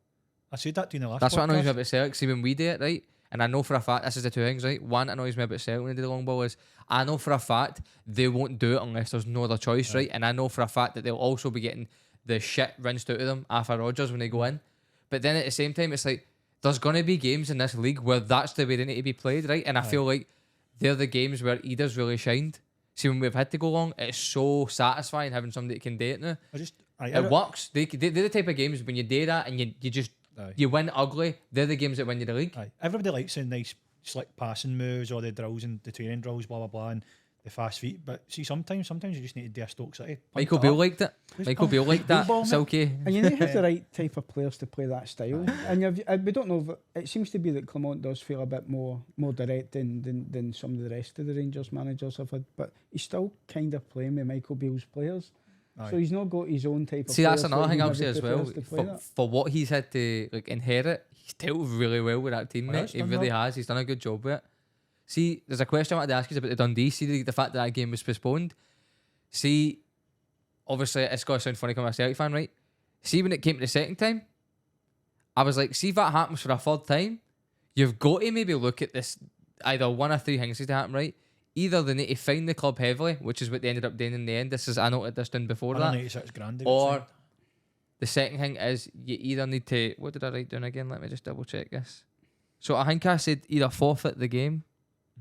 I said that during the last. That's podcast. what annoys me about Celtic. See when we do it, right? And I know for a fact this is the two things, right? One annoys me about Celtic when they do the long ball is I know for a fact they won't do it unless there's no other choice, right? And I know for a fact that they'll also be getting the shit rinsed out of them after Rodgers when they go in. But then at the same time, it's like there's going to be games in this league where that's the way they need to be played, right? And I feel like they're the games where Ida's really shined. See, when we've had to go long, it's so satisfying having somebody that can do it now. It works. They're the type of games when you do that and you just you win ugly. They're the games that win you the league. Everybody likes the nice slick passing moves or the drills and the training drills, blah blah blah, and the fast feet. But see, sometimes you just need to do a Stoke City. Michael Beale liked it. Michael Beale liked that. Silky. And you need to have the right type of players to play that style. And we don't know. It seems to be that Clement does feel a bit more direct than some of the rest of the Rangers managers have had. But he's still kind of playing with Michael Beale's players. So he's not got his own type of. See, that's another thing I'll say as well. For what he's had to inherit, he's dealt really well with that team, mate. He really has. He's done a good job with it. See, there's a question I wanted to ask you about the Dundee. See, the fact that game was postponed. See, obviously, it's got to sound funny coming from a Celtic fan, right? See, when it came to the second time, I was like, see if that happens for a third time, you've got to maybe look at this. Either one or three things to happen, right? Either they need to fine the club heavily, which is what they ended up doing in the end. I noted this done before that. $186,000. Or the second thing is you either need to. What did I write down again? Let me just double check this. So I think I said either forfeit the game,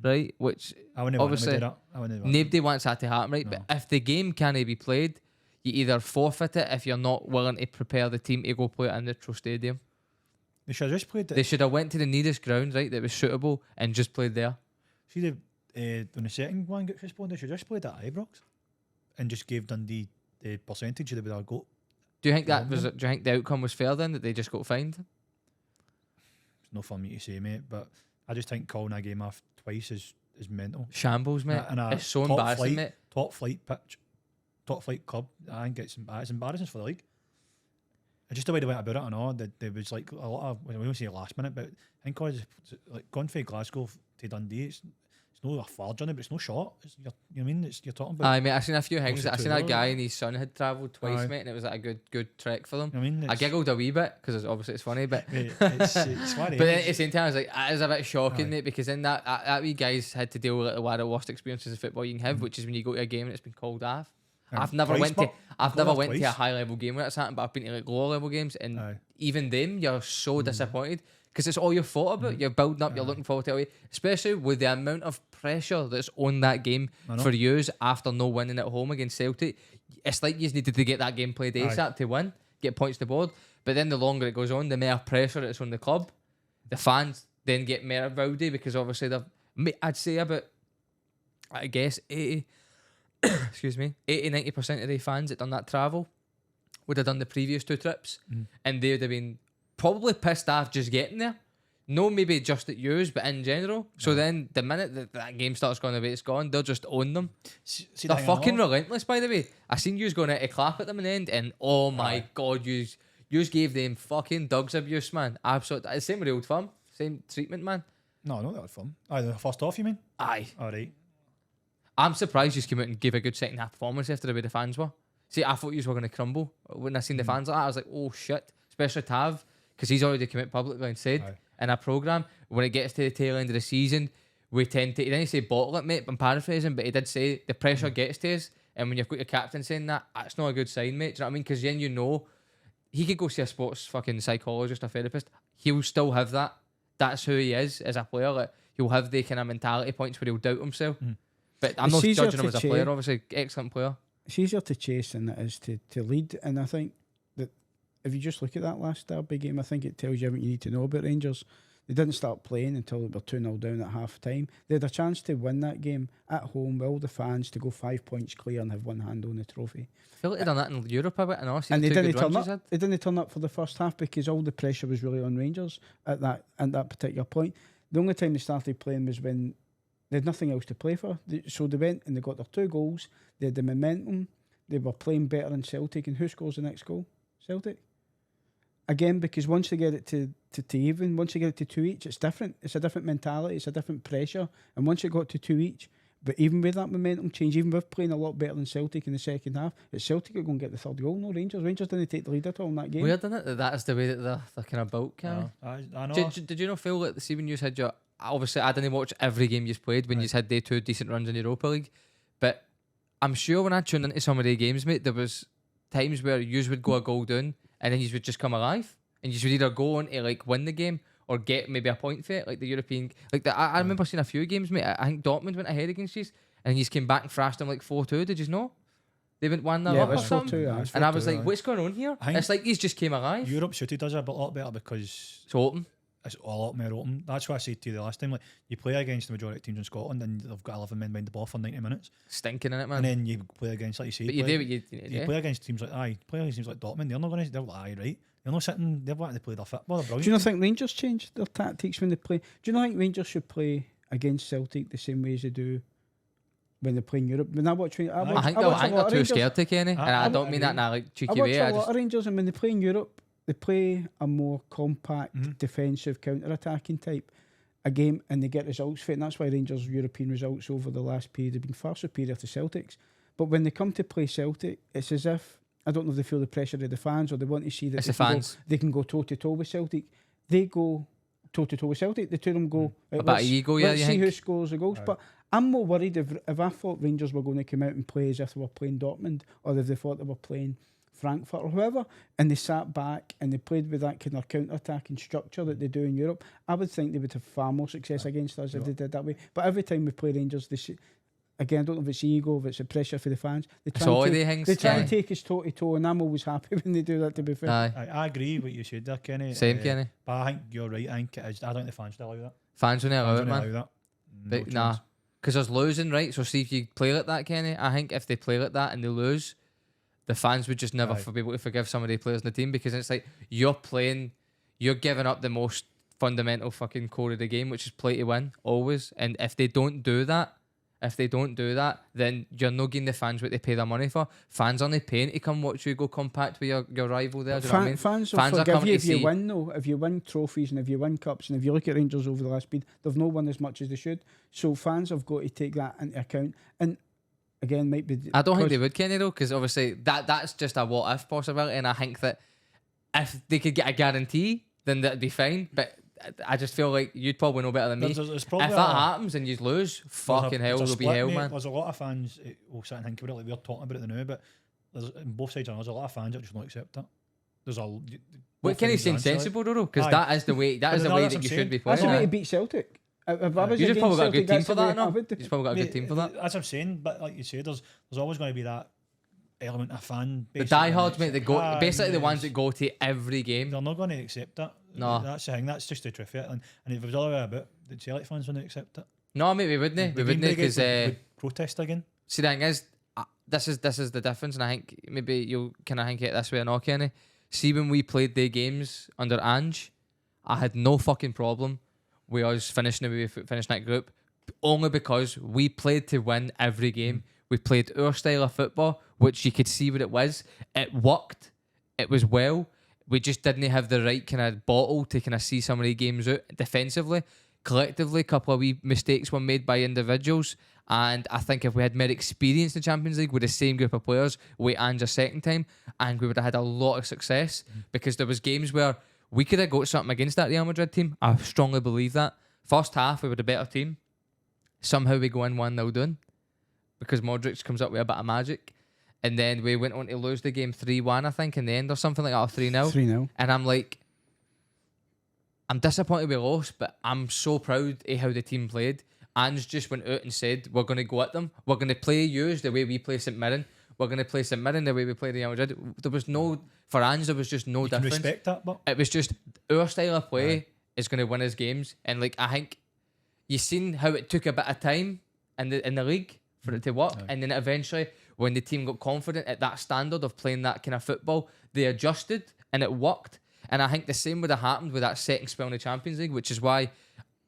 right? Which obviously nobody wants that to happen, right? No. But if the game can't be played, you either forfeit it if you're not willing to prepare the team to go play it in the neutral stadium. They should have just played it. They should have went to the nearest ground, right, that was suitable and just played there. See, when the second one got postponed, they should have just played at Ibrox and just gave Dundee the percentage that they would have got. Do you think do you think the outcome was fair then, that they just got fined? It's not for me to say, mate, but I just think calling a game off twice is mental. Shambles, mate. It's so embarrassing, mate. Top flight pitch, top flight club. I think it's embarrassing for the league. And just the way they went about it, I know that there was like a lot of, we don't say last minute, but I think like going from Glasgow to Dundee, it's no a fudge on it, but it's no shot. You know what I mean? You're talking about. Aye, mate, I've seen a few things. I seen a guy and his son had travelled twice, mate, and it was like a good trek for them. I mean, I giggled a wee bit because obviously it's funny, but mate, it's funny. But then at the same time, I was like, that is a bit shocking, mate, because then that wee guys had to deal with one of the worst experiences of football you can have, which is when you go to a game and it's been called off. I've never went to a high level game where it's happened, but I've been to like lower level games, and even them, you're so disappointed because it's all you've thought about. You're building up, you're looking forward to it, especially with the amount of pressure that's on that game for yous after no winning at home against Celtic. It's like you needed to get that game played ASAP to win, get points to the board. But then the longer it goes on, the more pressure it's on the club. The fans then get more rowdy because obviously I'd say about, I guess, 80-90% of the fans that done that travel would have done the previous two trips, and they would have been probably pissed off just getting there. No, maybe just at yours, but in general. So then the minute that game starts going the way it's gone, they'll just own them. They're fucking relentless, by the way. I seen yous going out to clap at them in the end, and oh my god, yous gave them fucking dogs abuse, man. Absolutely. It's the same with the Old Firm. Same treatment, man. No, not the Old Firm. The first off, you mean? Aye. Alright. I'm surprised you came out and gave a good second half performance after the way the fans were. See, I thought you were going to crumble. When I seen the fans like that, I was like, oh shit. Especially Tav, because he's already come out publicly and said in a programme, when it gets to the tail end of the season, we tend to, he didn't say bottle it, mate, I'm paraphrasing, but he did say the pressure gets to us, and when you've got your captain saying that, that's not a good sign, mate. Do you know what I mean? Because then you know, he could go see a sports fucking psychologist or therapist, he'll still have that. That's who he is as a player. Like, he'll have the kind of mentality points where he'll doubt himself. But I'm not judging him as a player, obviously. Excellent player. It's easier to chase than it is to lead. And I think that if you just look at that last derby game, I think it tells you everything you need to know about Rangers. They didn't start playing until they were 2-0 down at half time. They had a chance to win that game at home with all the fans to go 5 points clear and have one hand on the trophy. I feel like they've done that in Europe a bit, and they didn't turn up. They didn't turn up for the first half because all the pressure was really on Rangers at that particular point. The only time they started playing was when they had nothing else to play for. So they went and they got their 2 goals. They had the momentum. They were playing better than Celtic. And who scores the next goal? Celtic. Again, because once they get it to even, once they get it to 2 each, it's different. It's a different mentality. It's a different pressure. And once it got to 2 each, but even with that momentum change, even with playing a lot better than Celtic in the second half, it's Celtic are going to get the third goal, no Rangers. Rangers didn't take the lead at all in that game. Weird, isn't it? That is the way that they're kind of built, Cammy. I know. Did you not feel like, see, when you had your... Obviously, I didn't watch every game you played when you had the 2 decent runs in the Europa League, but I'm sure when I tuned into some of the games, mate, there was times where you would go a goal down and then you would just come alive and you would either go on to like win the game or get maybe a point for it, like the European. Like I remember seeing a few games, mate. I think Dortmund went ahead against you, and you came back and thrashed them like 4-2. Did you know? They went 1-0 Yeah, up it or was something. 4-2, And I was like, what's going on here? It's like he's just came alive. Europe City does it a lot better because it's open. It's a lot more open. That's what I said to you the last time. Like, you play against the majority of teams in Scotland and they've got 11 men behind the ball for 90 minutes. Stinking in it, man. And then you play against, like you say, but you do what you you play against teams like Dortmund. They're not going to. They're like, right. They're not sitting. They're wanting to play their football. Do you not think Rangers changed their tactics when they play? Do you not think Rangers should play against Celtic the same way as they do when they play in Europe? When I think they're too scared to, Kenny. And I don't mean that in a like cheeky way. I watch a lot of Rangers, and when they play in Europe, they play a more compact, defensive, counter-attacking type a game, and they get results for it. And that's why Rangers' European results over the last period have been far superior to Celtic's. But when they come to play Celtic, it's as if, I don't know if they feel the pressure of the fans or they want to see that they can go toe-to-toe with Celtic. They go toe-to-toe with Celtic. The two of them go, let's see who scores the goals. Right. But I'm more worried if I thought Rangers were going to come out and play as if they were playing Dortmund, or if they thought they were playing Frankfurt or whoever, and they sat back and they played with that kind of counter-attacking structure that they do in Europe, I would think they would have far more success against us if they did that way. But every time we play Rangers, again, I don't know if it's ego, if it's a pressure for the fans. They try and take us toe-to-toe, and I'm always happy when they do that, to be fair. I agree with what you said there, Kenny. Same, Kenny. But I think you're right. I think the fans would allow that. Fans wouldn't allow it, man. But nah. Because there's losing, right? So see if you play like that, Kenny. I think if they play like that and they lose, the fans would just never be able to forgive some of the players in the team, because it's like you're giving up the most fundamental fucking core of the game, which is play to win always. And if they don't do that, then you're not giving the fans what they pay their money for. Fans only paying to come watch you go compact with your rival there. Do you know what I mean? Fans will forgive you if you win, though. If you win trophies and if you win cups, and if you look at Rangers over the last bit, they've not won as much as they should. So fans have got to take that into account. And again, might be. I don't think they would, Kenny, though, because obviously that's just a what if possibility, and I think that if they could get a guarantee, then that'd be fine. But I just feel like you'd probably know better than me. If that happens and you lose, fucking hell, there'll be hell, man. There's a lot of fans who sit and think about it like we're talking about it now, but there's on both sides. There's a lot of fans that just don't accept that. What Kenny saying sensible, though, because that is the way. That is the way that you should be playing. That's the way to beat Celtic. You've probably got a good team for that, no? You've probably got a good team for that. That's what I'm saying. But like you say, there's always going to be that element of fan. The diehards, mate, they go basically the ones that go to every game. They're not going to accept that. No, that's the thing. That's just the truth. And if it was all the way about, the Celtic fans wouldn't accept it. No, mate, we wouldn't. We wouldn't, because protest again. See, the thing is, this is the difference, and I think maybe you'll kind of think it this way or not, Kenny. See, when we played the games under Ange, I had no fucking problem with us finishing that group, only because we played to win every game. We played our style of football, which you could see what it was. It worked. It was well. We just didn't have the right kind of bottle to kind of see some of the games out defensively. Collectively, a couple of wee mistakes were made by individuals, and I think if we had more experience in the Champions League with the same group of players, we Ange a second time, and we would have had a lot of success, because there was games where we could have got something against that Real Madrid team. I strongly believe that. First half, we were a better team. Somehow we go in 1-0 down, because Modric comes up with a bit of magic. And then we went on to lose the game 3-1, I think, in the end, or something like that, or 3-0. 3-0. And I'm like, I'm disappointed we lost, but I'm so proud of how the team played. Ange just went out and said, we're going to go at them. We're going to play yous the way we play St Mirren. We're going to play St Mirren the way we play Real Madrid. There was no, for Ange, there was just no difference. You can respect that, but it was just our style of play is going to win us games. And like, I think you've seen how it took a bit of time in the league for it to work. And then eventually, when the team got confident at that standard of playing that kind of football, they adjusted and it worked. And I think the same would have happened with that second spell in the Champions League, which is why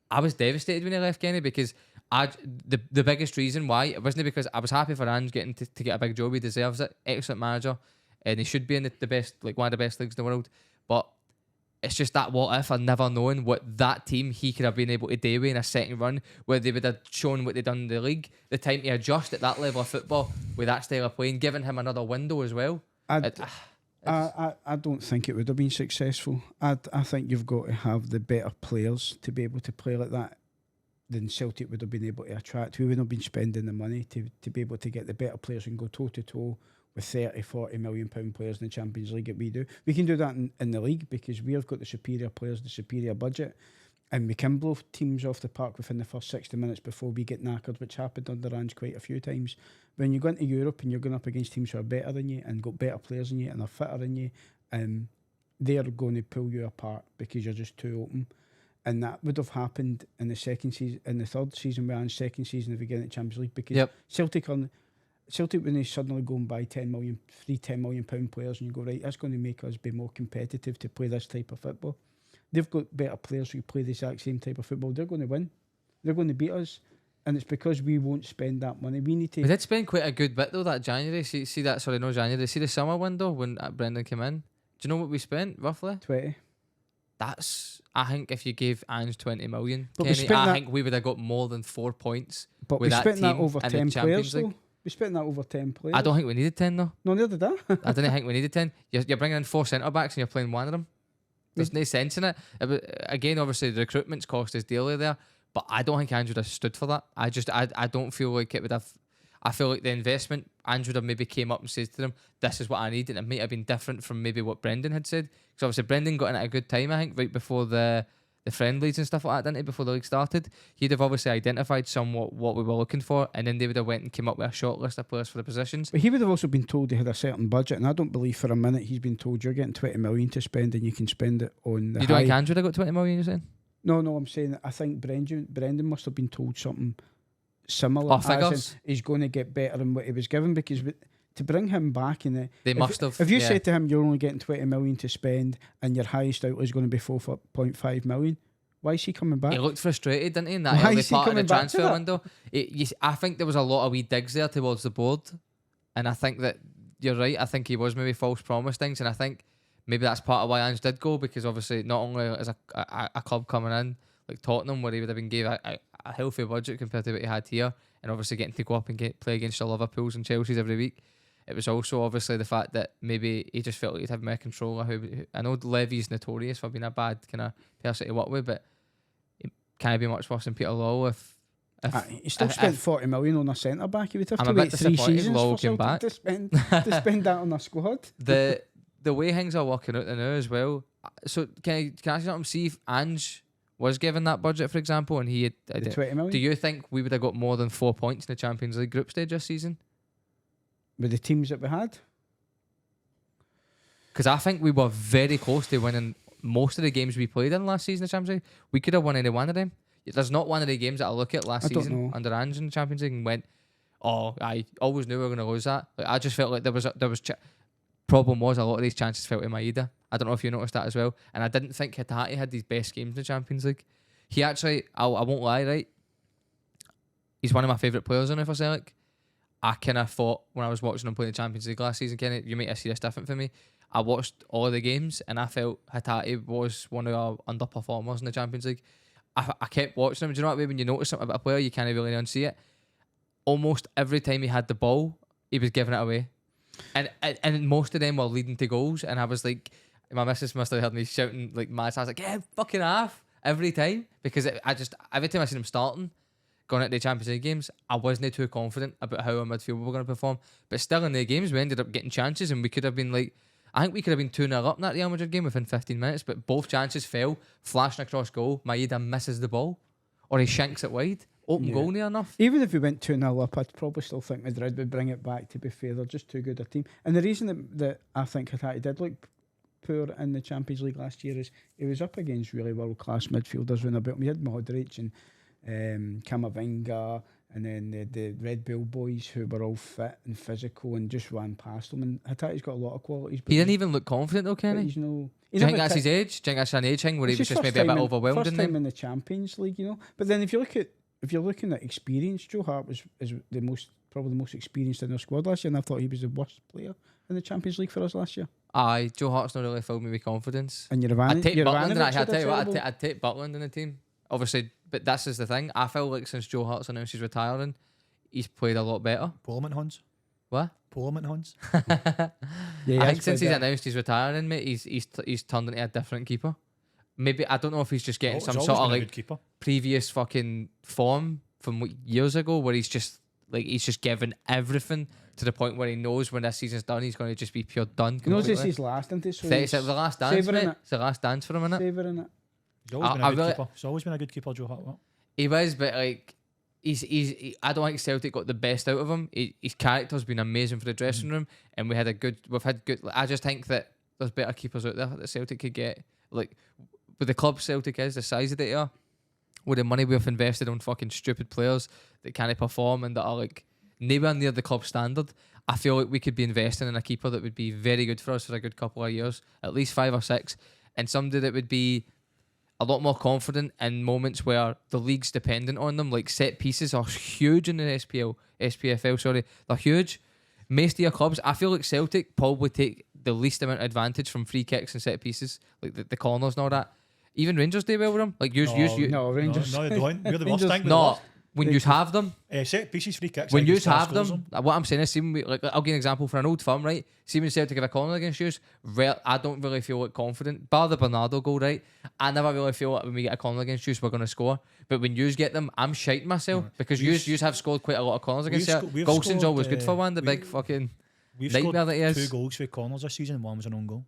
I was devastated when he left, Kenny, because the biggest reason why, it wasn't because I was happy for Ange getting to get a big job. He deserves it. Excellent manager. And he should be in the best, like one of the best leagues in the world. But it's just that what if, of never knowing what that team he could have been able to do in a second run, where they would have shown what they'd done in the league, the time to adjust at that level of football with that style of playing, giving him another window as well. I don't think it would have been successful. I think you've got to have the better players to be able to play like that than Celtic would have been able to attract. We wouldn't have been spending the money to be able to get the better players and go toe-to-toe with 30, 40 million pound players in the Champions League that we do. We can do that in the league because we've got the superior players, the superior budget, and we can blow teams off the park within the first 60 minutes before we get knackered, which happened under Ange quite a few times. When you go into Europe and you're going up against teams who are better than you and got better players than you and are fitter than you, they're going to pull you apart because you're just too open. And that would have happened in the second season, in the third season, with Ange's second season of the beginning of the Champions League, because Celtic, when they suddenly go and buy 10 million pound players, and you go, right, that's going to make us be more competitive to play this type of football. They've got better players who play the exact same type of football. They're going to win. They're going to beat us. And it's because we won't spend that money. We need to. We did spend quite a good bit though that January. See January. See the summer window when Brendan came in. Do you know what we spent roughly? 20. I think if you gave Ange 20 million, but Kenny, I think we would have got more than 4 points. But with we spent that that over 10 players League. though. We spent that over 10 players. I don't think we needed 10 though. No, neither did I. I didn't think we needed 10. You're bringing in 4 centre backs and you're playing one of them. There's no sense in it. Again, obviously the recruitment's cost is dearly there, but I don't think Ange would have stood for that. I don't feel like it would have. I feel like the investment, Ange would have maybe came up and said to them, this is what I need, and it might have been different from maybe what Brendan had said. Because obviously Brendan got in at a good time, I think, right before the friendlies and stuff like that, didn't he, before the league started. He'd have obviously identified somewhat what we were looking for, and then they would have went and came up with a short list of players for the positions. But he would have also been told he had a certain budget, and I don't believe for a minute he's been told you're getting 20 million to spend and you can spend it on the You don't think Ange would have got 20 million, you're saying? No, I'm saying I think Brendan must have been told something similar. Figures. He's going to get better than what he was given, because to bring him back in they must have. If you said to him you're only getting 20 million to spend and your highest outlay is going to be 4.5 million, why is he coming back? He looked frustrated, didn't he, in that early part of the transfer window? I think there was a lot of wee digs there towards the board, and I think that you're right. I think he was maybe false promise things, and I think maybe that's part of why Ange did go, because obviously not only is a club coming in like Tottenham, where he would have been gave a healthy budget compared to what he had here, and obviously getting to go up and play against the Liverpools and Chelsea's every week. It was also obviously the fact that maybe he just felt like he'd have more control of who. I know Levy's notorious for being a bad kind of person to work with, but it can't be much worse than Peter Lawwell if he still spent 40 million on a centre back. He would have to wait 3 seasons Lawwell for Celtic to spend that on a squad. The way things are working out now as well. So can I ask you something? See if Ange was given that budget, for example, and he had 20 million. Do you think we would have got more than 4 points in the Champions League group stage this season with the teams that we had? Because I think we were very close to winning most of the games we played in last season in the Champions League. We could have won any one of them. There's not one of the games that I look at last season under Ange in the Champions League and went, oh, I always knew we were going to lose that. Like, I just felt like there was problem was a lot of these chances fell to Maeda. I don't know if you noticed that as well. And I didn't think Hatate had these best games in the Champions League. He actually, I won't lie, right? He's one of my favourite players in it for Celtic. I kind of thought when I was watching him play the Champions League last season, Kenny, you might have seen this different for me. I watched all of the games and I felt Hatate was one of our underperformers in the Champions League. I kept watching him. Do you know what I mean? When you notice something about a player, you can't really unsee it. Almost every time he had the ball, he was giving it away. And most of them were leading to goals. And I was like, my missus must have heard me shouting like mad. So I was like, yeah, fucking half every time. Because every time I seen him starting, going into the Champions League games, I wasn't too confident about how our midfield were going to perform. But still in the games, we ended up getting chances and we could have been like, I think we could have been 2-0 up in that Real Madrid game within 15 minutes, but both chances fell, flashing across goal. Maeda misses the ball, or he shanks it wide. Open goal near enough. Even if we went 2-0 up, I'd probably still think Madrid would bring it back, to be fair. They're just too good a team. And the reason that I think Hatate did look poor in the Champions League last year is he was up against really world-class midfielders when about. We had Modric and Camavinga, and then the Red Bull boys who were all fit and physical and just ran past them. And Hatate's got a lot of qualities. He didn't even look confident though, Kenny. He's no. Do you think that's his age? Do you think that's an age thing where he was just maybe a bit overwhelmed? First time in the Champions League, you know. But then if you're looking at experience, Joe Hart is probably the most experienced in our squad last year, and I thought he was the worst player in the Champions League for us last year. Aye, Joe Hart's not really filled me with confidence. And I'd take Butland, and I'd tell you what, I'd take Butland in the team. Obviously, but this is the thing. I feel like since Joe Hart's announced he's retiring, he's played a lot better. Parliament Huns. What? Parliament Huns. I think since he's announced he's retiring, mate, he's turned into a different keeper. Maybe I don't know if he's just getting some sort of like previous fucking form from years ago, where he's just giving everything to the point where he knows when this season's done, he's going to just be pure done. He knows it's his last, isn't it? So 36, the last dance, savouring mate. It's the last dance for him, innit? Savouring it. He's always been a good keeper. He's always been a good keeper, Joe Hart. He was, but like, I don't think Celtic got the best out of him. His character's been amazing for the dressing room, and we've had good. I just think that there's better keepers out there that Celtic could get. Like, with the club Celtic is, the size that they are, with the money we've invested on fucking stupid players that can't perform and that are like nowhere near the club standard. I feel like we could be investing in a keeper that would be very good for us for a good couple of years, at least 5 or 6, and somebody that would be a lot more confident in moments where the league's dependent on them. Like, set pieces are huge in the SPFL, sorry. They're huge. Most of your clubs, I feel like Celtic probably take the least amount of advantage from free kicks and set pieces, like the corners and all that. Even Rangers do well with them. Like, No, Rangers. No, they don't. We're the worst thing. No, when you have them. Set pieces, free kicks. When you have them, what I'm saying is, I'll give an example for an old firm, right? See when Celtic have a corner against you, I don't really feel like confident. Bar the Bernardo goal, right? I never really feel like when we get a corner against you, we're going to score. But when you get them, I'm shiting myself because you have scored quite a lot of corners against you. Golson's always good for one, the big fucking nightmare that he is. 2 goals for corners this season, 1 was an own goal.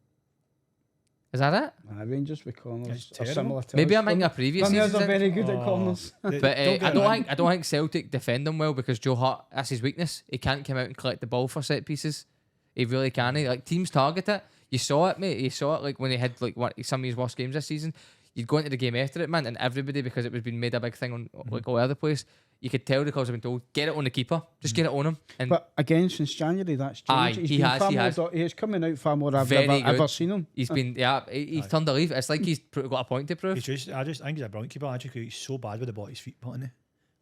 Is that it? Rangers with corners It's are similar to Maybe us. I'm making a previous Rangers season. are very good at corners. But I don't think Celtic defend them well because Joe Hart, that's his weakness. He can't come out and collect the ball for set pieces. He really can't. Like, teams target it. You saw it, mate. You saw it like when he had like some of his worst games this season. You'd go into the game after it, man, and everybody, because it was being made a big thing on like all over the place, you could tell the clubs have been told, get it on the keeper. Just get it on him. And but again, since January, that's changed. Aye, He's he been has, far he more has. He's coming out far more I've Very ever good. seen him. he's been, he's turned a leaf. It's like he's got a point to prove. I think he's a brilliant keeper. He's so bad with the ball at his feet, putting it.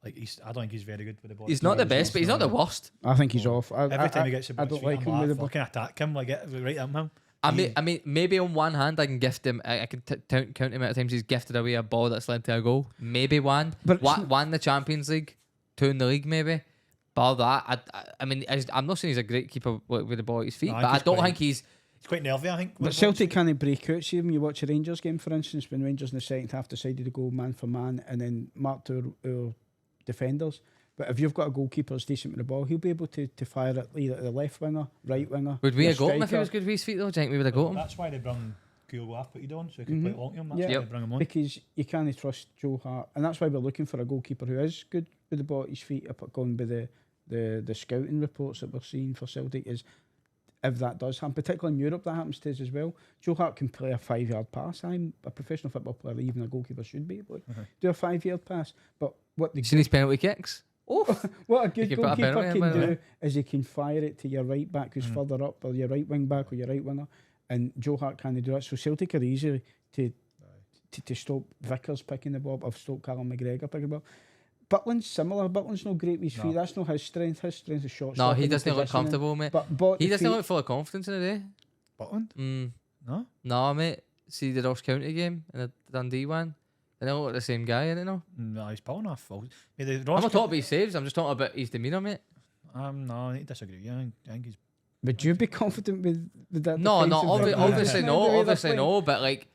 Like, I don't think he's very good with the ball. He's not the best, but he's not the worst. I think he's off. Every time he gets the ball, I don't like him with the ball. fucking attack him, like get right at him. I mean, maybe on one hand I can gift him. I can count him out of times he's gifted away a ball that's led to a goal. Maybe one, But one in the Champions League, 2 in the league, maybe. Bar that, I'm not saying he's a great keeper with the ball at his feet, but I don't think he's. He's quite nervy, I think. But Celtic can't break out. See when you watch a Rangers game, for instance, when Rangers in the second half decided to go man for man and then marked our defenders. But if you've got a goalkeeper that's decent with the ball, he'll be able to fire at either the left winger, right winger. Would we or have got him if he striker. was good with his feet though? Do you think we would have got him? That's why they bring Kyogo Apatid on, so he can play long term. That's why they bring him on. Because you can't trust Joe Hart, and that's why we're looking for a goalkeeper who is good with the ball at his feet. Going by the scouting reports that we're seeing for Celtic is, if that does happen, particularly in Europe, that happens to us as well. Joe Hart can play a 5-yard pass. I'm a professional football player, even a goalkeeper should be able to do a 5-yard pass. But what the Seen his penalty kicks? Oh, what a good You can put a goalkeeper penalty in, can by the do is he can fire it to your right back who's further up, or your right wing back, or your right winger, and Joe Hart can't do that. So Celtic are easy to stop Vickers picking the ball, or stop Callum McGregor picking the ball. Butland's similar. Butland's not great with his feet. That's not his strength. His strength is short. no, he doesn't look comfortable, mate. But He doesn't look full of confidence in the day. Butland? No? No, mate. See the Ross County game and the Dundee one. They don't look like the same guy, you know. No, he's pulling off. I'm not talking about his saves. I'm just talking about his demeanour, mate. No, I disagree. Yeah, I think he's. Would you be confident with that? No, defensive obviously record? no, The way they're obviously playing. no. But like,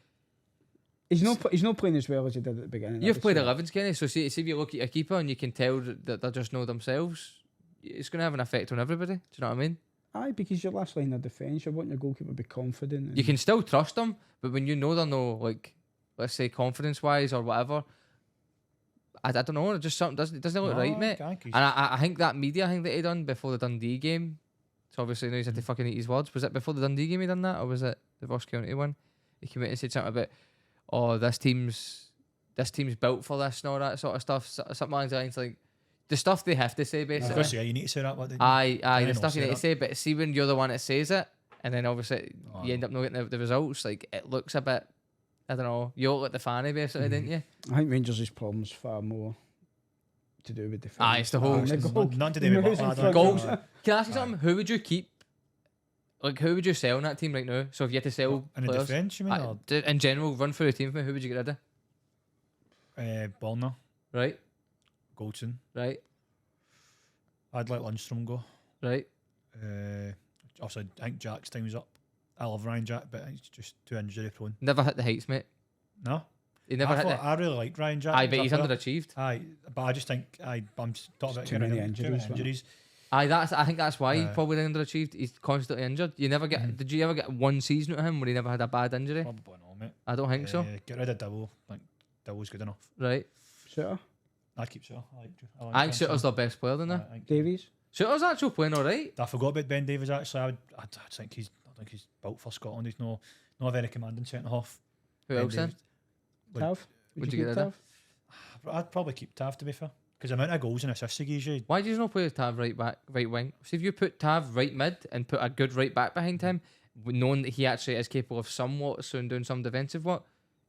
He's not playing as well as he did at the beginning. you've played 11s, Kenny. So see if you look at your keeper and you can tell that they just know themselves, it's going to have an effect on everybody. Do you know what I mean? Aye, because your last line of defence, you want your goalkeeper to be confident. And You can still trust them, but when you know they're no, like, let's say confidence-wise or whatever, I don't know. It just something doesn't look right, mate. And I think that media thing that he done before the Dundee game. So obviously now he's had to fucking eat his words. Was it before the Dundee game he done that, or was it the Ross County one? He came out and said something about, oh, this team's built for this and all that sort of stuff. Something along the lines, like the stuff they have to say basically. Of course, yeah, you need to say that. Aye, I the know, stuff you say need to that. say. But see when you're the one that says it, and then obviously you end up not getting the results. Like it looks a bit, I don't know. You look like the fanny basically, didn't you? I think Rangers' problems far more to do with defence. Aye, it's the whole- None to do with Butland. Goals. Can I ask you something? Who would you keep? Like, who would you sell in that team right now? So if you had to sell In the players, defence, you mean? in general, run through the team for me. Who would you get rid of? Ballner, Right, Goldson. right, I'd let Lundstrom go. right. Also, I think Jack's time's up. I love Ryan Jack, but he's just too injury prone. Never hit the heights, mate. No? He never hit the. I really like Ryan Jack. Aye, but he's underachieved. Aye, but I just think I'm talking about too many injuries, injuries. I think that's why he probably underachieved. He's constantly injured. You never get. Did you ever get one season with him where he never had a bad injury? Probably not, mate. I don't think so. Get rid of Dibble. I think Dibble's good enough. Right. Shooter. I'd keep Shooter. I think Shooter's the best player than that. Davies. Shooter's actually playing all right. I forgot about Ben Davies. Actually, I think he's built for Scotland. He's not a very commanding centre half. Who else then? Tav. Would you get rid of? I'd probably keep Tav, to be fair, because the amount of goals and assists he gives you. Why do you not play Tav right back, right wing? See, if you put Tav right mid and put a good right back behind him, knowing that he actually is capable of somewhat soon doing some defensive work,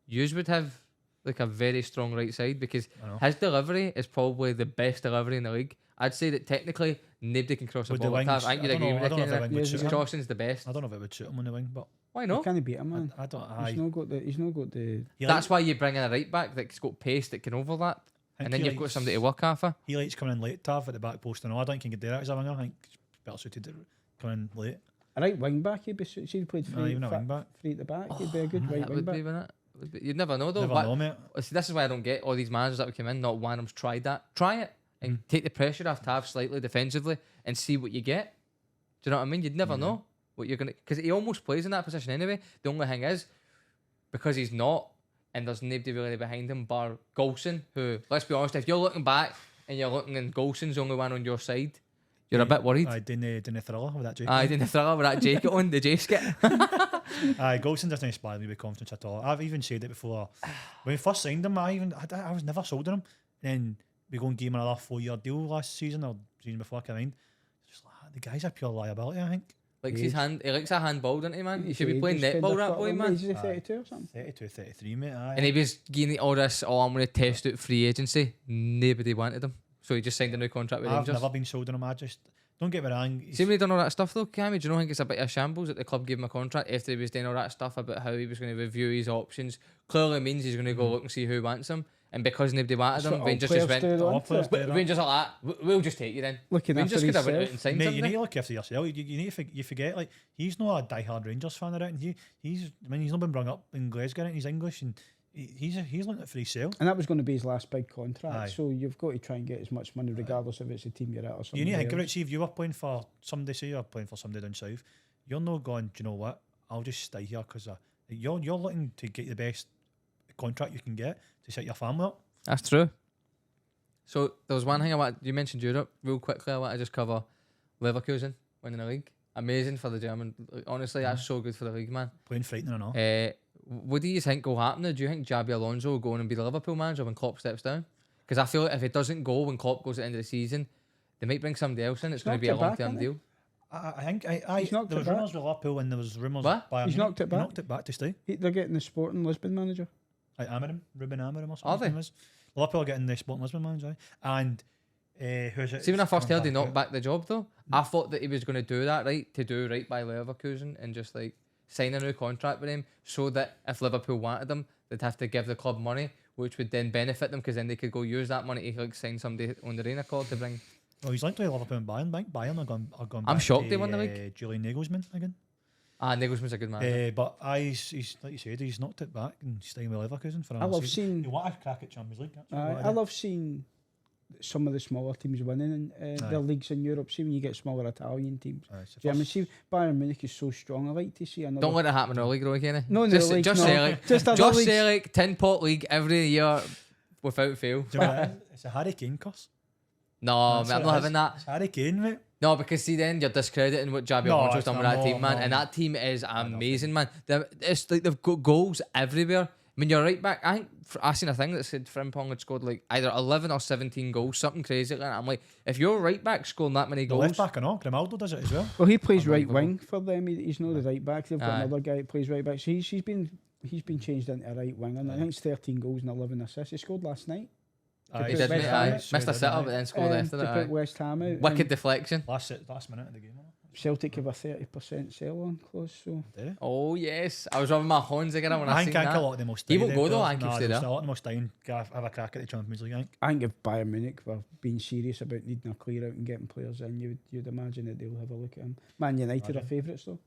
you would have like a very strong right side, because his delivery is probably the best delivery in the league. I'd say that technically nobody can cross a ball with Tav. I think you'd agree with me. His crossing's the best. I don't know if it would suit him on the wing, but why not? You can't beat him, man. I don't. He's not got the. That's why you bring in a right back that's got pace that can overlap, and then you've got somebody to work off of. He likes coming in late, Tav, at the back post and all. I don't think he can do that as a winger. I think he's better suited to coming in late. A right wing back, he'd be. See, he played free. Even a wing back. Free at the back, he'd be a good right wing back. You'd never know though. Never know, mate. See, this is why I don't get all these managers that would come in. Not one of them's tried that. Try it and take the pressure off Tav slightly defensively and see what you get. Do you know what I mean? You'd never know what you're gonna, because he almost plays in that position anyway. The only thing is, because he's not, and there's nobody really behind him bar Golson, who, let's be honest, if you're looking back and you're looking and Golson's the only one on your side, you're a bit worried. I didn't Thriller with that jacket. I didn't Thriller with that jacket on, the J-skit. Golson doesn't inspire me with confidence at all. I've even said it before. When we first signed him, I was never sold on him. Then we go and give him another 4-year deal last season or season before I came in. Just like, the guy's a pure liability, I think. Like his hand, he likes a handball, doesn't he, man? You should be playing netball, that boy, man. He's 32 or something. 32, 33, mate. Aye. And he was getting all this, I'm going to test out free agency. Nobody wanted him. So he just signed a new contract with Rangers. I've never been sold on him. I just, don't get me wrong. See, when he done all that stuff though, Cammy, do you not think it's a bit of shambles that the club gave him a contract after he was doing all that stuff about how he was going to review his options? Clearly means he's going to go look and see who wants him. And because nobody wanted him, Rangers just went, Rangers like that, we'll just take you then. Rangers could have went out and signed him. You need to look after yourself. You need to you forget, like, he's not a die-hard Rangers fan, right? And he's not been brought up in Glasgow, and he's English, and he's looking at free sale. And that was going to be his last big contract. So you've got to try and get as much money, regardless if it's the team you're at or something. You need to think about it. See, if you were playing for somebody, say you're playing for somebody down south, you're not going, do you know what? I'll just stay here because you're looking to get the best contract you can get to set your family up. That's true. So there was one thing you mentioned Europe real quickly. I want to just cover Leverkusen winning the league. Amazing for the German. Honestly, that's so good for the league, man. Playing frightening and all. What do you think will happen? Do you think Xabi Alonso will go on and be the Liverpool manager when Klopp steps down? Because I feel like if it doesn't go when Klopp goes at the end of the season, they might bring somebody else in. It's going to be a long-term deal. I think there was rumours with Liverpool and there was rumours. He's knocked it back. Knocked it back to stay. They're getting the Sporting Lisbon manager. Ruben Amorim or something. Are they? Liverpool are getting the Sporting Lisbon manager. And who's it? See, when I first heard he knocked back the job though, I thought that he was going to do that, right? To do right by Leverkusen and just like sign a new contract with him, so that if Liverpool wanted him, they'd have to give the club money, which would then benefit them because then they could go use that money to like sign somebody on the Rain Accord to bring. Well, he's linked to Liverpool and Bayern. Bayern are gone back. I'm shocked they won the league. Julian Nagelsmann again. Nagelsmann's a good man. But he's like you said, he's knocked it back and staying with Leverkusen for another season. seeing. You want to crack at Champions League? I love seeing some of the smaller teams winning in their leagues in Europe. See when you get smaller Italian teams. German. See Bayern Munich is so strong. I like to see another. Don't let it happen in our league, Roy Kenny. No, just Celtic, tin pot league every year without fail. It's a Harry Kane curse. No, mate, I'm not having that. It's Harry Kane, mate. No, because see, then you're discrediting what Xabi Alonso's done with that team, man. And that team is amazing, man. It's like they've got goals everywhere. I mean, you're right back. I think I seen a thing that said Frimpong had scored like either 11 or 17 goals, something crazy like that. I'm like, if you're right back scoring that many goals, left back and all, Grimaldo does it as well. Well, he plays right wing for them. He's not the right back. They've got another guy that plays right back. So he's been changed into a right winger. And I think it's 13 goals and 11 assists. He scored last night. He did, missed a sitter, but then scored after that. To put West Ham out. Wicked deflection. Last minute of the game. Celtic have a 30% sell-on clause, so. Oh yes, I was rubbing my hands again when I seen that. A lot of them will stay. He won't go though. I think he'll stay there. A lot of them will stay and have a crack at the Champions League. I think if Bayern Munich were being serious about needing a clear out and getting players in, you'd imagine that they'll have a look at him. Man United are favourites though.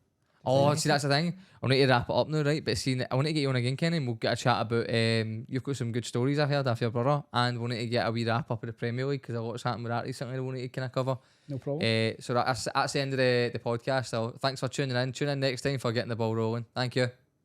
Oh, see, that's the thing. I need to wrap it up now, right? But see, I want to get you on again, Kenny, and we'll get a chat about. You've got some good stories I've heard of your brother, and we'll need to get a wee wrap up of the Premier League because a lot's happened with that recently. We'll need to kind of cover. No problem. So that's the end of the podcast. So thanks for tuning in. Tune in next time for getting the ball rolling. Thank you.